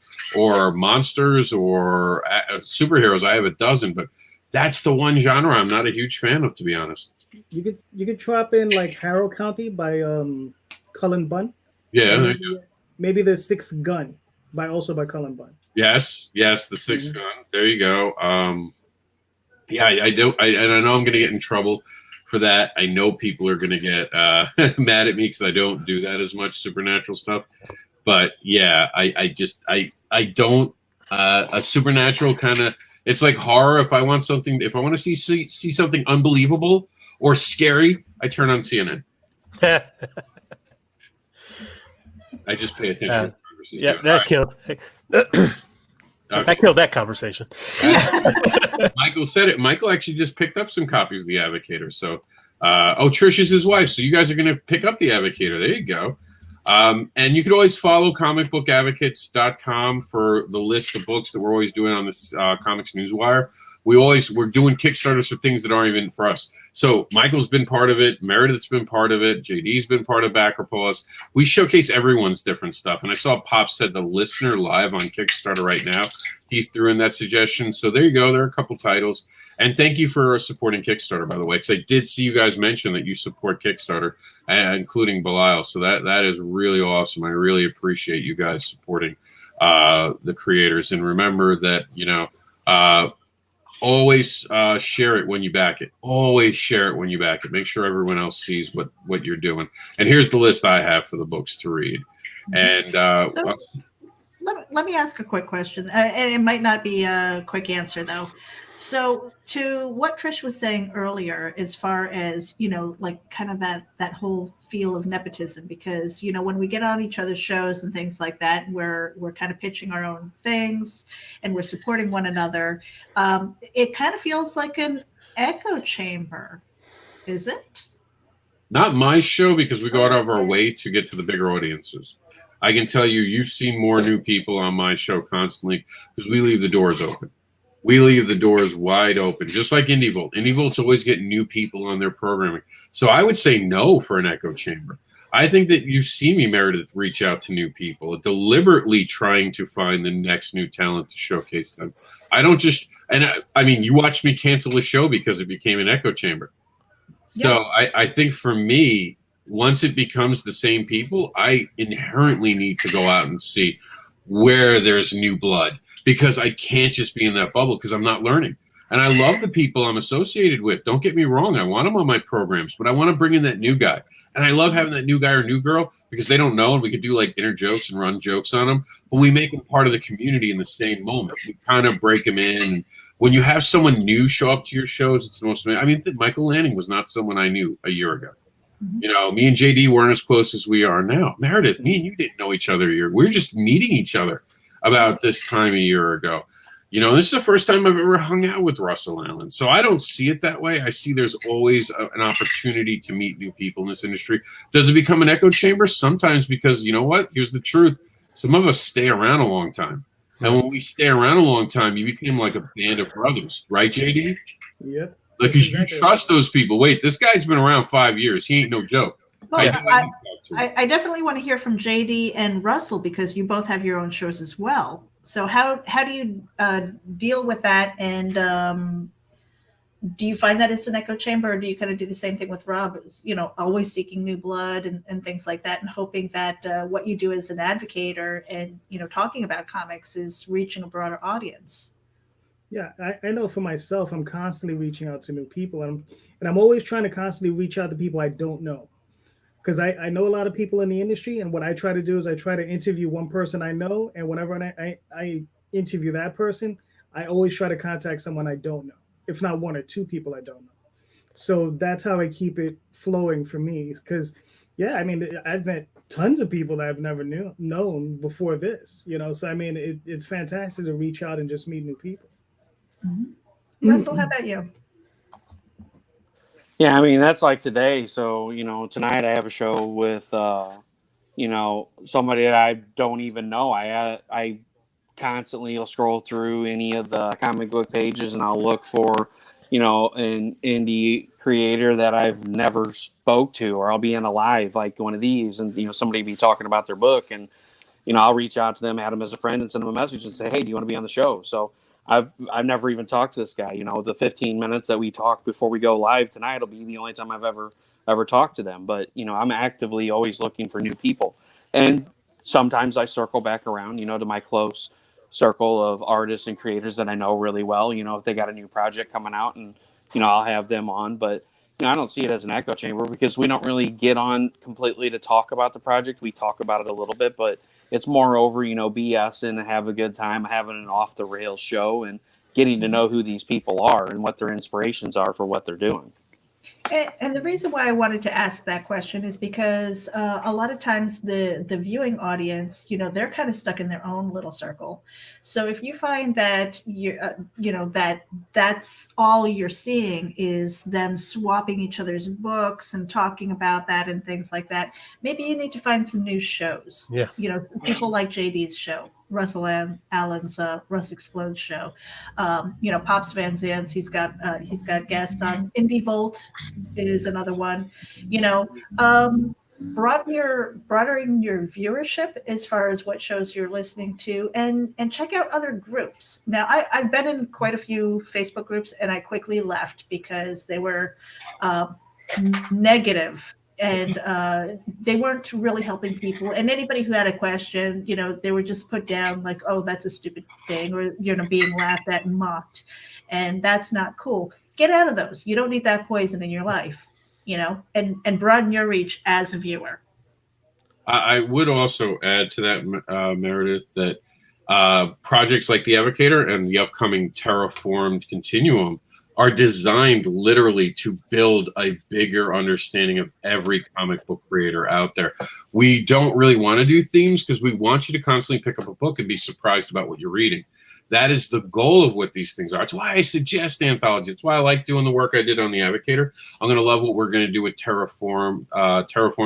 [SPEAKER 1] monsters or superheroes, I have a dozen, but that's the one genre I'm not a huge fan of, to be honest.
[SPEAKER 3] You could drop in like Harrow County by Cullen Bunn.
[SPEAKER 1] Yeah, there you go.
[SPEAKER 3] Maybe The Sixth Gun by Cullen Bunn.
[SPEAKER 1] Yes, The Sixth Gun. There you go. I know I'm going to get in trouble for that. I know people are going to get mad at me because I don't do that as much supernatural stuff. But yeah, I don't a supernatural kind of. It's like horror. If I want to see something unbelievable or scary, I turn on CNN. I just pay attention.
[SPEAKER 4] That killed. I killed that conversation.
[SPEAKER 1] Michael said it. Michael actually just picked up some copies of The Advocator. So, Trish is his wife. So you guys are going to pick up The Advocator. There you go. And you can always follow comicbookadvocates.com for the list of books that we're always doing on this Comics Newswire. We're doing Kickstarters for things that aren't even for us. So Michael's been part of it. Meredith's been part of it. JD's been part of Backer Pause. We showcase everyone's different stuff. And I saw Pop said the listener live on Kickstarter right now. He threw in that suggestion. So there you go. There are a couple titles. And thank you for supporting Kickstarter, by the way, because I did see you guys mention that you support Kickstarter, including Belial. So that is really awesome. I really appreciate you guys supporting the creators. And remember that, always share it when you back it. Always share it when you back it. Make sure everyone else sees what you're doing. And here's the list I have for the books to read. And
[SPEAKER 2] let me ask a quick question. And it might not be a quick answer, though. So to what Trish was saying earlier, as far as, like kind of that whole feel of nepotism, because, when we get on each other's shows and things like that, we're kind of pitching our own things and we're supporting one another. It kind of feels like an echo chamber. Is it?
[SPEAKER 1] Not my show, because we go out of our way to get to the bigger audiences. I can tell you, you've seen more new people on my show constantly because we leave the doors open. We leave the doors wide open, just like Indie Volt. Indie Volt's always getting new people on their programming. So I would say no for an echo chamber. I think that you've seen me, Meredith, reach out to new people, deliberately trying to find the next new talent to showcase them. I don't just, I mean, you watched me cancel a show because it became an echo chamber. Yeah. So I think for me, once it becomes the same people, I inherently need to go out and see where there's new blood, because I can't just be in that bubble because I'm not learning. And I love the people I'm associated with. Don't get me wrong. I want them on my programs, but I want to bring in that new guy. And I love having that new guy or new girl because they don't know, and we can do like inner jokes and run jokes on them, but we make them part of the community in the same moment. We kind of break them in. When you have someone new show up to your shows, it's the most amazing. I mean, Michael Lanning was not someone I knew a year ago. Mm-hmm. Me and JD weren't as close as we are now. Meredith, me and you didn't know each other a year. We were just meeting each other about this time a year ago. This is the first time I've ever hung out with Russell Allen. So I don't see it that way. I see there's always an opportunity to meet new people in this industry. Does it become an echo chamber? Sometimes, because you know what? Here's the truth. Some of us stay around a long time. And when we stay around a long time, you become like a band of brothers. Right, JD?
[SPEAKER 3] Yep.
[SPEAKER 1] Like, because you trust those people. Wait, this guy's been around 5 years. He ain't no joke.
[SPEAKER 2] Well, I definitely want to hear from JD and Russell, because you both have your own shows as well. So how do you deal with that? And do you find that it's an echo chamber, or do you kind of do the same thing with Rob? Always seeking new blood and things like that, and hoping that what you do as an advocator and talking about comics is reaching a broader audience.
[SPEAKER 3] Yeah, I know for myself, I'm constantly reaching out to new people, and I'm always trying to constantly reach out to people I don't know. Because I know a lot of people in the industry, and what I try to do is I try to interview one person I know, and whenever I interview that person, I always try to contact someone I don't know, if not one or two people I don't know. So that's how I keep it flowing for me. Because, yeah, I mean, I've met tons of people that I've never known before this, So, I mean, it's fantastic to reach out and just meet new people.
[SPEAKER 2] Mm-hmm. Russell, how about you?
[SPEAKER 6] Yeah, I mean, that's like today. So, tonight I have a show with, somebody that I don't even know. I constantly will scroll through any of the comic book pages, and I'll look for, an indie creator that I've never spoke to, or I'll be in a live like one of these, and, somebody be talking about their book, and, I'll reach out to them, add them as a friend, and send them a message and say, hey, do you want to be on the show? So I've never even talked to this guy. The 15 minutes that we talk before we go live tonight will be the only time I've ever talked to them. But, I'm actively always looking for new people. And sometimes I circle back around, to my close circle of artists and creators that I know really well, if they got a new project coming out, and, I'll have them on. But, I don't see it as an echo chamber, because we don't really get on completely to talk about the project. We talk about it a little bit, but it's more over, BS and have a good time, having an off the rails show, and getting to know who these people are and what their inspirations are for what they're doing.
[SPEAKER 2] And the reason why I wanted to ask that question is because a lot of times the viewing audience, they're kind of stuck in their own little circle. So if you find that that's all you're seeing is them swapping each other's books and talking about that and things like that, maybe you need to find some new shows.
[SPEAKER 4] Yeah.
[SPEAKER 2] People like JD's show, Russell Allen's Russ Explodes show. Pops Van Zandt, he's got guests on. Indie Volt is another one. Broadening your viewership as far as what shows you're listening to, and check out other groups. Now, I've been in quite a few Facebook groups, and I quickly left because they were negative. And they weren't really helping people. And anybody who had a question, they were just put down like, oh, that's a stupid thing, or, being laughed at and mocked. And that's not cool. Get out of those. You don't need that poison in your life, and broaden your reach as a viewer.
[SPEAKER 1] I would also add to that, Meredith, that projects like The Advocator and the upcoming Terraformed Continuum are designed literally to build a bigger understanding of every comic book creator out there. We don't really want to do themes because we want you to constantly pick up a book and be surprised about what you're reading. That is the goal of what these things are. It's why I suggest anthology. It's why I like doing the work I did on The Advocator. I'm going to love what we're going to do with Terraform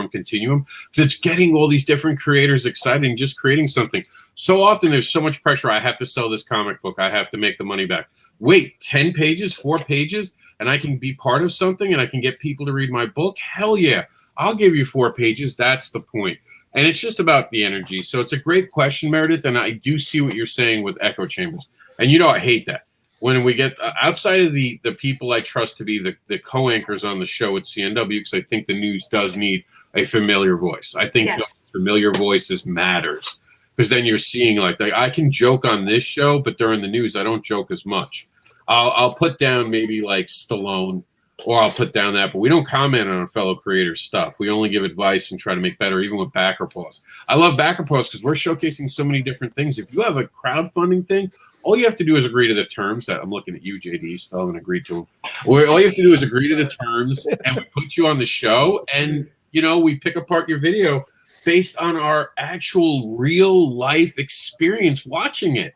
[SPEAKER 1] Continuum, because it's getting all these different creators excited and just creating something. So often there's so much pressure. I have to sell this comic book. I have to make the money back. Wait, 10 pages, 4 pages, and I can be part of something and I can get people to read my book? Hell yeah. I'll give you 4 pages. That's the point. And it's just about the energy. So it's a great question, Meredith, and I do see what you're saying with echo chambers. And I hate that. When we get outside of the people I trust to be the co-anchors on the show at CNW, because I think the news does need a familiar voice. I think
[SPEAKER 2] Yes.
[SPEAKER 1] familiar voices matters, because then you're seeing like I can joke on this show, but during the news I don't joke as much. I'll put down maybe like Stallone, or I'll put down that, but we don't comment on fellow creators' stuff. We only give advice and try to make better, even with backer pause. I love backer pause because we're showcasing so many different things. If you have a crowdfunding thing, all you have to do is agree to the terms. That I'm looking at you, JD, still haven't agreed to them. All you have to do is agree to the terms, and we put you on the show, and we pick apart your video based on our actual real life experience watching it.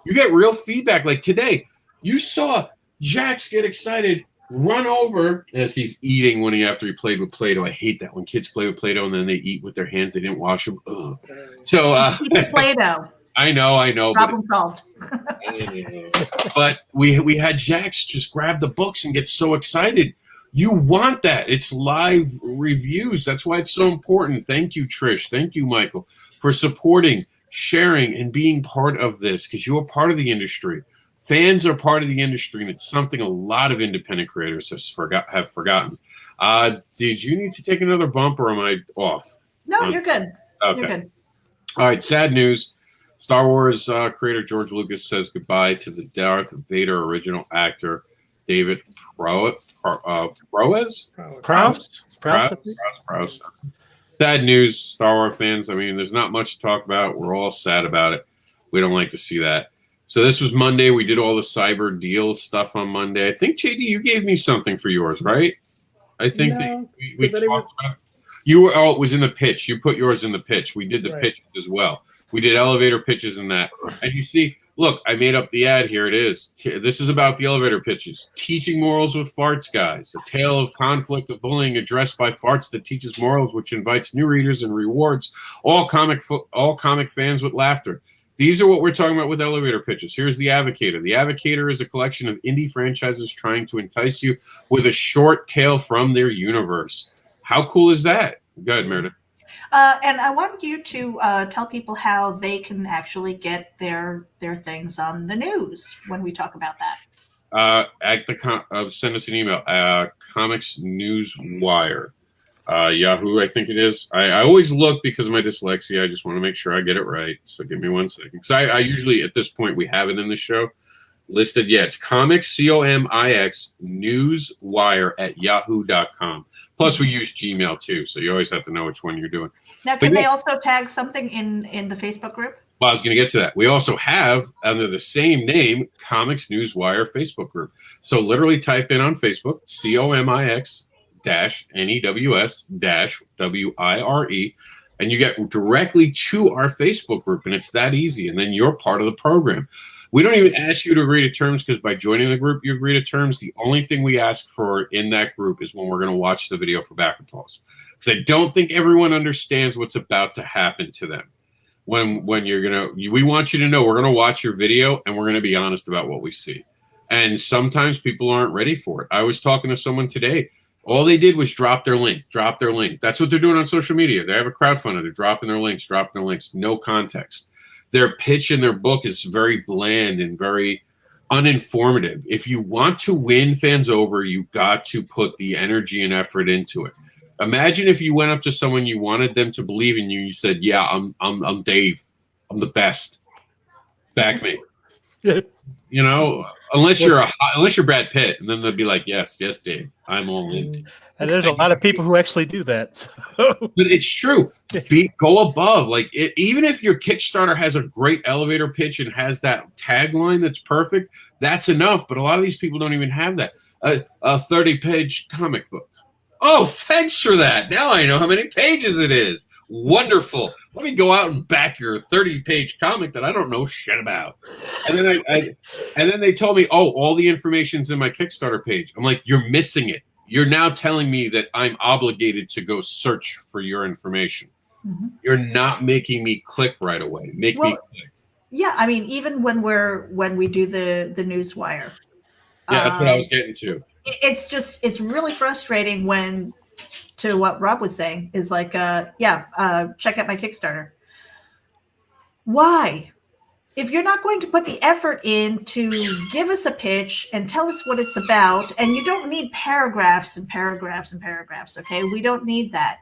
[SPEAKER 1] You get real feedback. Like today, you saw Jax get excited, run over as he's eating after he played with Play-Doh. I hate that when kids play with Play-Doh and then they eat with their hands. They didn't wash them. Ugh. So
[SPEAKER 2] Play-Doh.
[SPEAKER 1] I know.
[SPEAKER 2] Problem solved.
[SPEAKER 1] But we had Jax just grab the books and get so excited. You want that. It's live reviews. That's why it's so important. Thank you, Trish. Thank you, Michael, for supporting, sharing, and being part of this, because you're part of the industry. Fans are part of the industry, and it's something a lot of independent creators have forgotten. Did you need to take another bump, or am I off?
[SPEAKER 2] No, you're good.
[SPEAKER 1] Okay.
[SPEAKER 2] You're good.
[SPEAKER 1] All right, sad news. Star Wars creator George Lucas says goodbye to the Darth Vader original actor David Prowse. Sad news, Star Wars fans. I mean, there's not much to talk about. We're all sad about it. We don't like to see that. So this was Monday. We did all the cyber deal stuff on Monday. I think, JD, you gave me something for yours, right? I think
[SPEAKER 3] No,
[SPEAKER 1] we talked about it was in the pitch. You put yours in the pitch. We did the
[SPEAKER 3] Right.
[SPEAKER 1] pitch as well. We did elevator pitches and that. And you see, look, I made up the ad. Here it is. This is about the elevator pitches. Teaching morals with farts, guys. A tale of conflict of bullying addressed by farts that teaches morals, which invites new readers and rewards all comic fans with laughter. These are what we're talking about with elevator pitches. Here's The Advocator. The Advocator is a collection of indie franchises trying to entice you with a short tale from their universe. How cool is that? Go ahead, Meredith.
[SPEAKER 2] And I want you to tell people how they can actually get their things on the news when we talk about that.
[SPEAKER 1] Send us an email. Comics Newswire. Yahoo, I think it is. I always look because of my dyslexia. I just want to make sure I get it right. So give me 1 second. Because I usually, at this point, we have it in the show listed. Yeah, it's Comics, COMIX, Newswire at yahoo.com. Plus, we use Gmail, too. So you always have to know which one you're doing.
[SPEAKER 2] Now, can they also tag something in the Facebook group?
[SPEAKER 1] Well, I was going to get to that. We also have, under the same name, Comics Newswire Facebook group. So literally type in on Facebook, COMIX-NEWS-WIRE, and you get directly to our Facebook group, and it's that easy. And then you're part of the program. We don't even ask you to agree to terms, because by joining the group, you agree to terms. The only thing we ask for in that group is when we're going to watch the video for back and pause. Because I don't think everyone understands what's about to happen to them. When you're gonna, we want you to know we're gonna watch your video and we're gonna be honest about what we see. And sometimes people aren't ready for it. I was talking to someone today. All they did was drop their link. That's what they're doing on social media. They have a crowdfunder. They're dropping their links. No context. Their pitch in their book is very bland and very uninformative. If you want to win fans over, you got to put the energy and effort into it. Imagine if you went up to someone, you wanted them to believe in you. You said, "Yeah, I'm Dave. I'm the best. Back me." You know, unless you're Brad Pitt, and then they'd be like, "Yes, Dave, I'm all in."
[SPEAKER 4] And there's a lot of people who actually do that. So.
[SPEAKER 1] But it's true. Go above. Like even if your Kickstarter has a great elevator pitch and has that tagline that's perfect, that's enough. But a lot of these people don't even have that. A 30-page comic book. Oh, thanks for that. Now I know how many pages it is. Wonderful. Let me go out and back your 30-page comic that I don't know shit about. And then and then they told me, "Oh, all the information's in my Kickstarter page." I'm like, "You're missing it. You're now telling me that I'm obligated to go search for your information. Mm-hmm. You're not making me click right away. Me click."
[SPEAKER 2] Yeah, I mean, even when we do the Newswire.
[SPEAKER 1] Yeah, that's what I was getting to.
[SPEAKER 2] It's really frustrating when, to what Rob was saying, is like, check out my Kickstarter. Why? If you're not going to put the effort in to give us a pitch and tell us what it's about, and you don't need paragraphs and paragraphs and paragraphs, okay? We don't need that.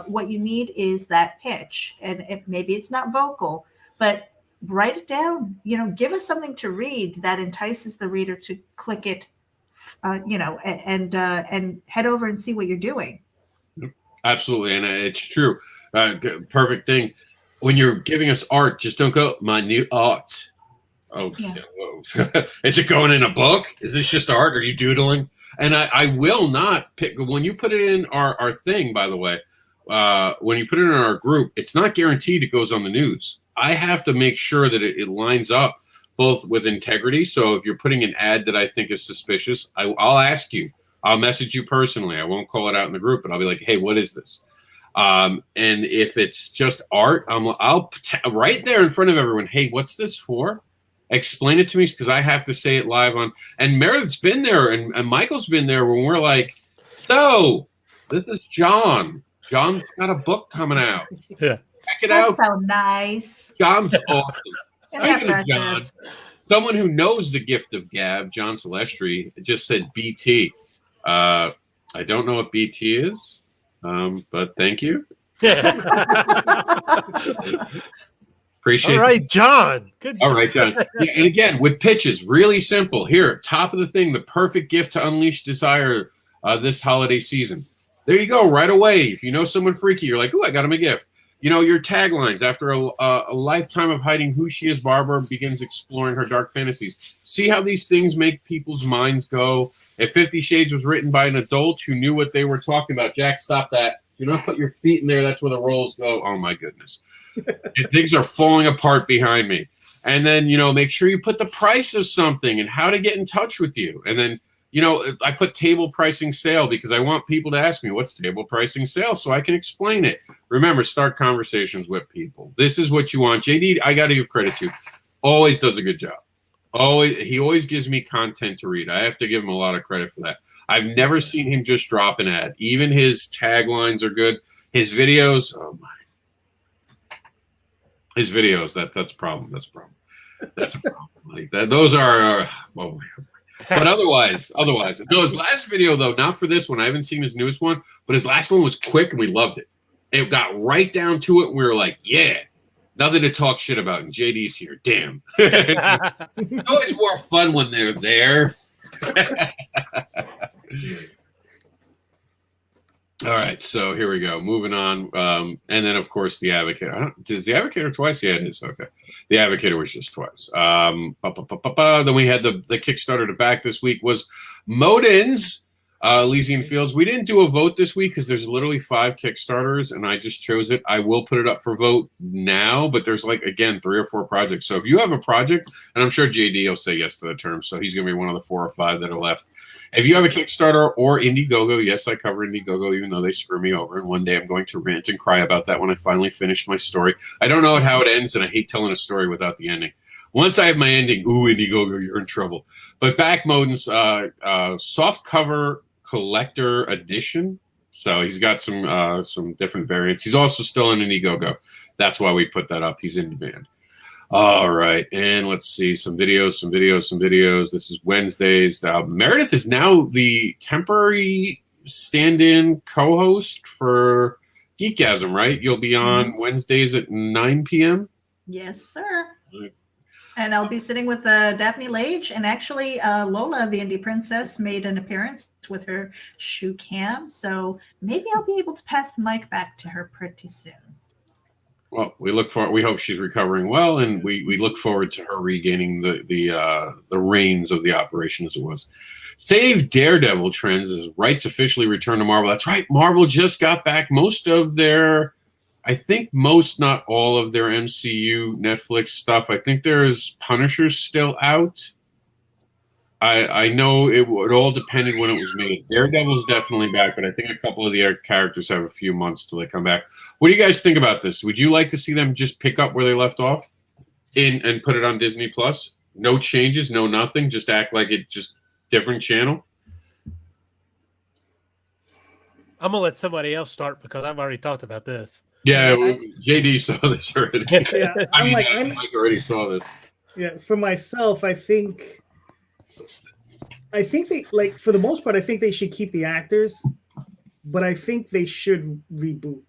[SPEAKER 2] What you need is that pitch, and maybe it's not vocal, but write it down. Give us something to read that entices the reader to click it. And head over and see what you're doing.
[SPEAKER 1] Absolutely, and it's true. Perfect thing. When you're giving us art, just don't go, "My new art." Oh, yeah. Is it going in a book? Is this just art? Are you doodling? And I will not pick, when you put it in our thing, by the way, when you put it in our group, it's not guaranteed it goes on the news. I have to make sure that it lines up both with integrity. So if you're putting an ad that I think is suspicious, I'll ask you. I'll message you personally. I won't call it out in the group, but I'll be like, "Hey, what is this?" And if it's just art, I'll right there in front of everyone, "Hey, what's this for? Explain it to me," because I have to say it live on. And Meredith's been there, and Michael's been there when we're like, "So this is John. John's got a book coming out.
[SPEAKER 4] Yeah,
[SPEAKER 1] check it out."
[SPEAKER 2] So nice.
[SPEAKER 1] John's awesome.
[SPEAKER 2] Speaking of
[SPEAKER 1] John, someone who knows the gift of gab, John Celestri, just said BT. I don't know what BT is, but thank you. Appreciate it.
[SPEAKER 4] All right, John. Good.
[SPEAKER 1] All right, John. Yeah, and again, with pitches, really simple. Here, top of the thing, the perfect gift to unleash desire this holiday season. There you go, right away. If you know someone freaky, you're like, "Oh, I got him a gift." Your taglines, "After a lifetime of hiding who she is, Barbara begins exploring her dark fantasies." See how these things make people's minds go. If 50 Shades was written by an adult who knew what they were talking about, Jack, stop that. Do not put your feet in there. That's where the rolls go. Oh, my goodness. And things are falling apart behind me. And then, make sure you put the price of something and how to get in touch with you. And then, I put table pricing sale because I want people to ask me, "What's table pricing sale?" so I can explain it. Remember, start conversations with people. This is what you want. JD, I got to give credit to. Always does a good job. He always gives me content to read. I have to give him a lot of credit for that. I've never seen him just drop an ad. Even his taglines are good. His videos, oh my. His videos, that's a problem. That's a problem. That's a problem. Like that. Those are, oh my. But otherwise, no, his last video, though, not for this one. I haven't seen his newest one, but his last one was quick and we loved it. It got right down to it. We were like, "Yeah, nothing to talk shit about." And JD's here. Damn. It's always more fun when they're there. All right, so here we go. Moving on, and then of course the Advocate. Did the Advocator twice? Yeah, it is. Okay, the Advocator was just twice. Then we had the Kickstarter to back this week was Modin's Elysian Fields. We didn't do a vote this week because there's literally 5 Kickstarters, and I just chose it. I will put it up for vote now, but there's like again 3 or 4 projects. So if you have a project, and I'm sure JD will say yes to the term, so he's going to be one of the 4 or 5 that are left. If you have a Kickstarter or Indiegogo, yes, I cover Indiegogo, even though they screw me over. And one day I'm going to rant and cry about that when I finally finish my story. I don't know how it ends, and I hate telling a story without the ending. Once I have my ending, ooh, Indiegogo, you're in trouble. But back Modin's soft cover collector edition. So he's got some different variants. He's also still in Indiegogo. That's why we put that up. He's in demand. All right, and let's see some videos. This is Wednesdays. Meredith is now the temporary stand-in co-host for Geekasm, right? You'll be on Wednesdays at 9 p.m.?
[SPEAKER 2] Yes, sir. And I'll be sitting with Daphne Lage, and actually Lola, the Indie Princess, made an appearance with her shoe cam, so maybe I'll be able to pass the mic back to her pretty soon.
[SPEAKER 1] Well, we hope she's recovering well, and we look forward to her regaining the reins of the operation as it was. Save Daredevil trends as rights officially return to Marvel. That's right, Marvel just got back most of their, I think most, not all of their MCU Netflix stuff. I think there's Punisher's still out. I know it all depended when it was made. Daredevil's definitely back, but I think a couple of the other characters have a few months till they come back. What do you guys think about this? Would you like to see them just pick up where they left off and put it on Disney Plus? No changes, no nothing, just act like it just different channel?
[SPEAKER 4] I'm gonna let somebody else start because I've already talked about this.
[SPEAKER 1] Yeah, JD saw this already.
[SPEAKER 3] Yeah,
[SPEAKER 1] Mike already saw this.
[SPEAKER 3] Yeah, for myself, I think they, like, for the most part, I think they should keep the actors, but I think they should reboot.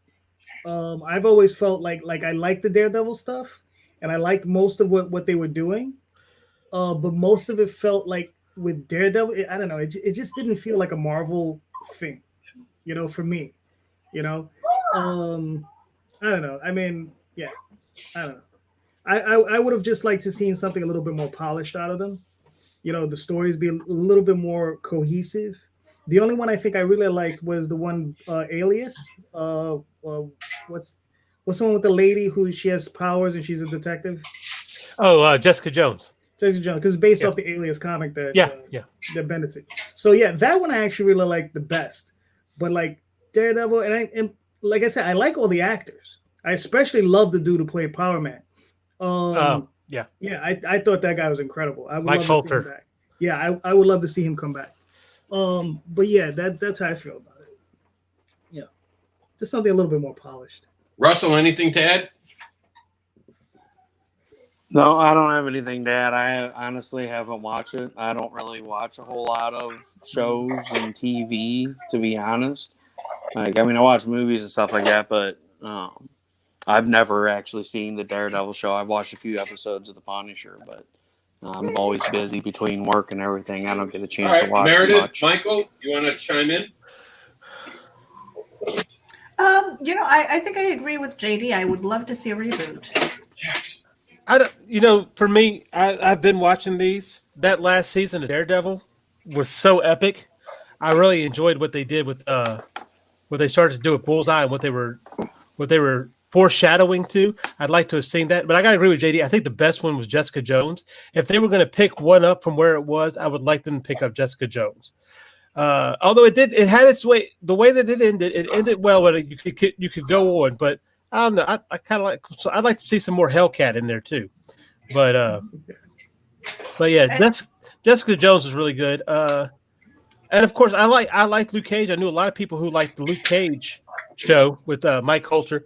[SPEAKER 3] I've always felt like I like the Daredevil stuff, and I liked most of what they were doing, but most of it felt like with Daredevil, I don't know, it just didn't feel like a Marvel thing, for me, I don't know. I mean, yeah, I don't know. I would have just liked to see something a little bit more polished out of them. The stories be a little bit more cohesive. The only one I think I really liked was the one Alias. What's the one with the lady who she has powers and she's a detective?
[SPEAKER 4] Oh, Jessica Jones.
[SPEAKER 3] Jessica Jones, because it's based off the Alias comic that that Bendis did. So yeah, that one I actually really liked the best. But like Daredevil, and like I said, I like all the actors. I especially love the dude who played Power Man.
[SPEAKER 4] Yeah,
[SPEAKER 3] I thought that guy was incredible. I would
[SPEAKER 4] Mike
[SPEAKER 3] love to see him
[SPEAKER 4] Coulter.
[SPEAKER 3] back. Yeah, I would love to see him come back. But yeah, that's how I feel about it. Yeah, just something a little bit more polished.
[SPEAKER 1] Russell, anything to add?
[SPEAKER 6] No, I don't have anything to add. I honestly haven't watched it. I don't really watch a whole lot of shows and TV, to be honest. Like, I mean, I watch movies and stuff like that, but I've never actually seen the Daredevil show. I've watched a few episodes of The Punisher, but I'm always busy between work and everything. I don't get a chance to watch
[SPEAKER 1] Meredith,
[SPEAKER 6] much.
[SPEAKER 1] Michael, you want to chime in?
[SPEAKER 2] I think I agree with JD. I would love to see a reboot.
[SPEAKER 1] Yes.
[SPEAKER 4] For me, I've been watching these. That last season of Daredevil was so epic. I really enjoyed what they did with what they started to do with Bullseye and what they were foreshadowing to. I'd like to have seen that, but I gotta agree with JD. I think the best one was Jessica Jones. If they were going to pick one up from where it was, I would like them to pick up Jessica Jones. Although it had its way, the way that it ended well. But you could go on, but I don't know. I kind of like. So I'd like to see some more Hellcat in there too. But yeah, Jessica Jones is really good. And of course, I like Luke Cage. I knew a lot of people who liked the Luke Cage show with Mike Coulter.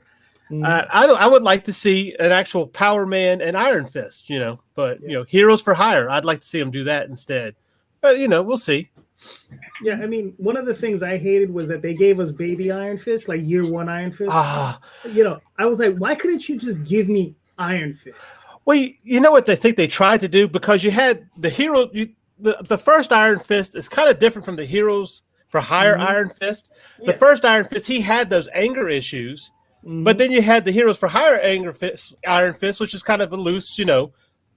[SPEAKER 4] I would like to see an actual Power Man and Iron Fist, but Heroes for Hire. I'd like to see them do that instead. But we'll see.
[SPEAKER 3] Yeah, I mean, one of the things I hated was that they gave us baby Iron Fist, like year one Iron Fist. I was like, why couldn't you just give me Iron Fist?
[SPEAKER 4] Well, you know what they think they tried to do, because you had the hero. The first Iron Fist is kind of different from the Heroes for hire Iron Fist.
[SPEAKER 3] Yeah.
[SPEAKER 4] The first Iron Fist, he had those anger issues, but then you had the Heroes for Hire Iron Fist, which is kind of a loose,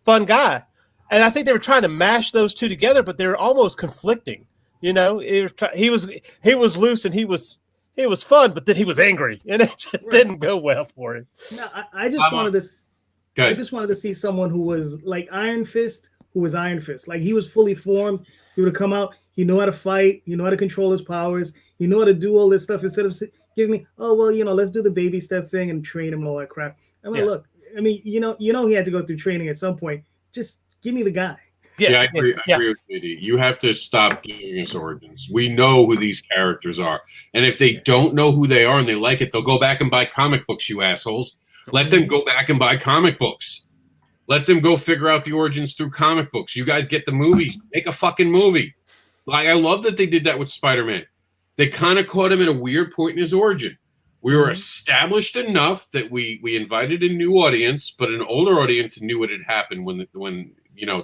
[SPEAKER 4] fun guy. And I think they were trying to mash those two together, but they were almost conflicting. He was loose and he was fun, but then he was angry, and it just didn't go well for him.
[SPEAKER 3] No, I just wanted to.
[SPEAKER 1] Okay.
[SPEAKER 3] I just wanted to see someone who was like Iron Fist, who was Iron Fist. Like he was fully formed. He would have come out. He knew how to fight. He knew how to control his powers. He knew how to do all this stuff instead of giving me, oh well, let's do the baby step thing and train him and all that crap. I mean, look, I mean, he had to go through training at some point. Just give me the guy.
[SPEAKER 1] Yeah, I agree with JD. You have to stop giving us origins. We know who these characters are. And if they don't know who they are and they like it, they'll go back and buy comic books, you assholes. Let them go back and buy comic books. Let them go figure out the origins through comic books. You guys get the movies. Make a fucking movie. Like, I love that they did that with Spider-Man. They kind of caught him at a weird point in his origin. We were established enough that we invited a new audience, but an older audience knew what had happened when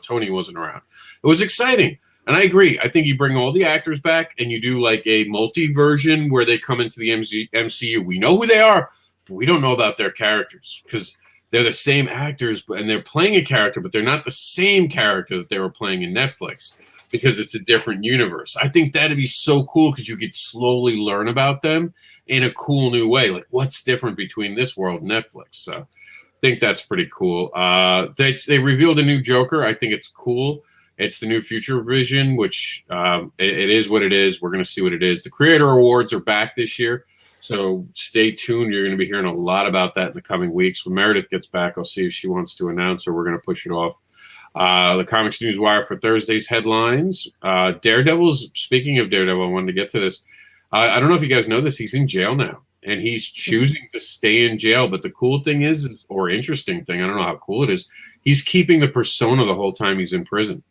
[SPEAKER 1] Tony wasn't around. It was exciting. And I agree. I think you bring all the actors back and you do like a multi-version where they come into the MCU. We know who they are, but we don't know about their characters because they're the same actors and they're playing a character, but they're not the same character that they were playing in Netflix because it's a different universe. I think that'd be so cool because you could slowly learn about them in a cool new way. Like what's different between this world and Netflix? So I think that's pretty cool. They revealed a new Joker. I think it's cool. It's the new Future Vision, which it is what it is. We're going to see what it is. The Creator Awards are back this year, so stay tuned. You're going to be hearing a lot about that in the coming weeks. When Meredith gets back, I'll see if she wants to announce or we're going to push it off. The Comics News Wire for Thursday's headlines. Daredevil's, speaking of Daredevil, I wanted to get to this. I don't know if you guys know this. He's in jail now. And he's choosing to stay in jail. But the cool thing is, or interesting thing, I don't know how cool it is, he's keeping the persona the whole time he's in prison.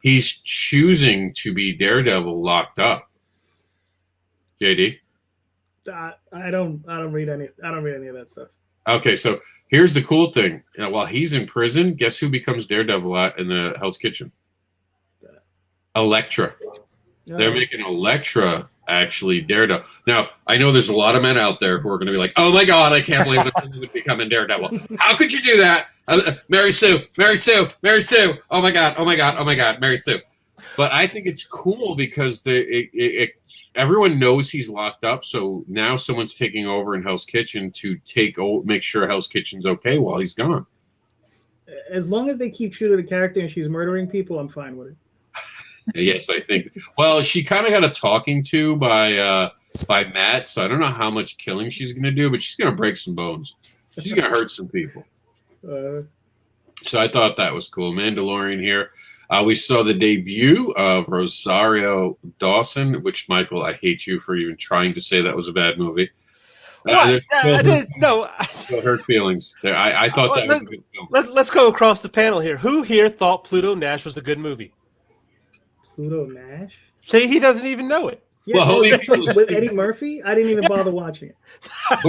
[SPEAKER 1] He's choosing to be Daredevil locked up. JD?
[SPEAKER 3] I don't read any of that stuff.
[SPEAKER 1] Okay, so here's the cool thing. While he's in prison, guess who becomes Daredevil in the Hell's Kitchen? Elektra. They're making Elektra actually Daredevil. Now, I know there's a lot of men out there who are going to be like, oh my God, I can't believe this would become a Daredevil. How could you do that? Mary Sue. Oh my God, Mary Sue. But I think it's cool because everyone knows he's locked up. So now someone's taking over in Hell's Kitchen to make sure Hell's Kitchen's okay while he's gone.
[SPEAKER 3] As long as they keep true to the character and she's murdering people, I'm fine with it.
[SPEAKER 1] Yes, I think. Well, she kind of got a talking to by Matt, so I don't know how much killing she's going to do, but she's going to break some bones. She's going to hurt some people. So I thought that was cool. Mandalorian here. We saw the debut of Rosario Dawson, which, Michael, I hate you for even trying to say that was a bad movie. Still hurt feelings. I thought that was a good film.
[SPEAKER 4] Let's go across the panel here. Who here thought Pluto Nash was a good movie?
[SPEAKER 3] Pluto Nash?
[SPEAKER 4] See, he doesn't even know it.
[SPEAKER 3] Yeah, with Eddie Murphy? I didn't even bother watching it.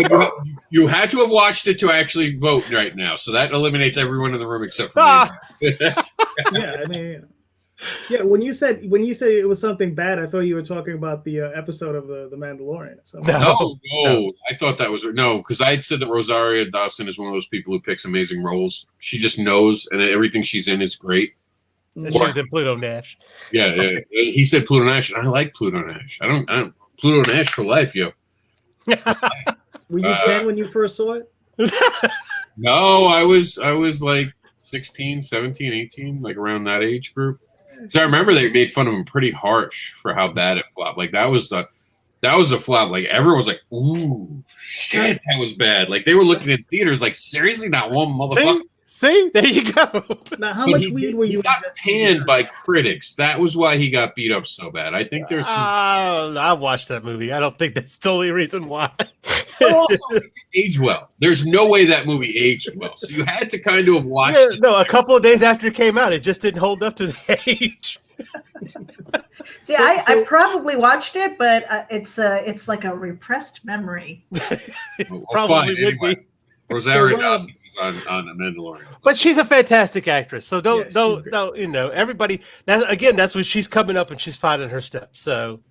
[SPEAKER 1] But you had to have watched it to actually vote right now, so that eliminates everyone in the room except for me.
[SPEAKER 3] Yeah, I mean, yeah. When you said it was something bad, I thought you were talking about the episode of the Mandalorian.
[SPEAKER 1] No, I thought that was because I had said that Rosario Dawson is one of those people who picks amazing roles. She just knows, and everything she's in is great.
[SPEAKER 4] And she was in Pluto Nash.
[SPEAKER 1] Yeah, he said Pluto Nash, and I like Pluto Nash. I don't Pluto Nash for life, yo.
[SPEAKER 3] Were you 10 when you first saw it?
[SPEAKER 1] No, I was like 16, 17, 18, like around that age group. So I remember they made fun of him pretty harsh for how bad it flopped. Like that was a flop. Like everyone was like, "Ooh, shit, that was bad." Like they were looking in theaters, like seriously, not one motherfucker.
[SPEAKER 4] See, there you go.
[SPEAKER 3] Now, how much weed were you?
[SPEAKER 1] He got panned by critics. That was why he got beat up so bad. I think there's.
[SPEAKER 4] I watched that movie. I don't think that's the only reason why.
[SPEAKER 1] But also, it didn't age well. There's no way that movie aged well. So you had to kind of watch.
[SPEAKER 4] Yeah, no, a couple of days after it came out, it just didn't hold up to the age.
[SPEAKER 2] See, I probably watched it, but it's like a repressed memory.
[SPEAKER 4] Probably would be.
[SPEAKER 1] Rosario Dawson was on The Mandalorian,
[SPEAKER 4] but she's a fantastic actress. So don't everybody. That's when she's coming up and she's finding her steps. So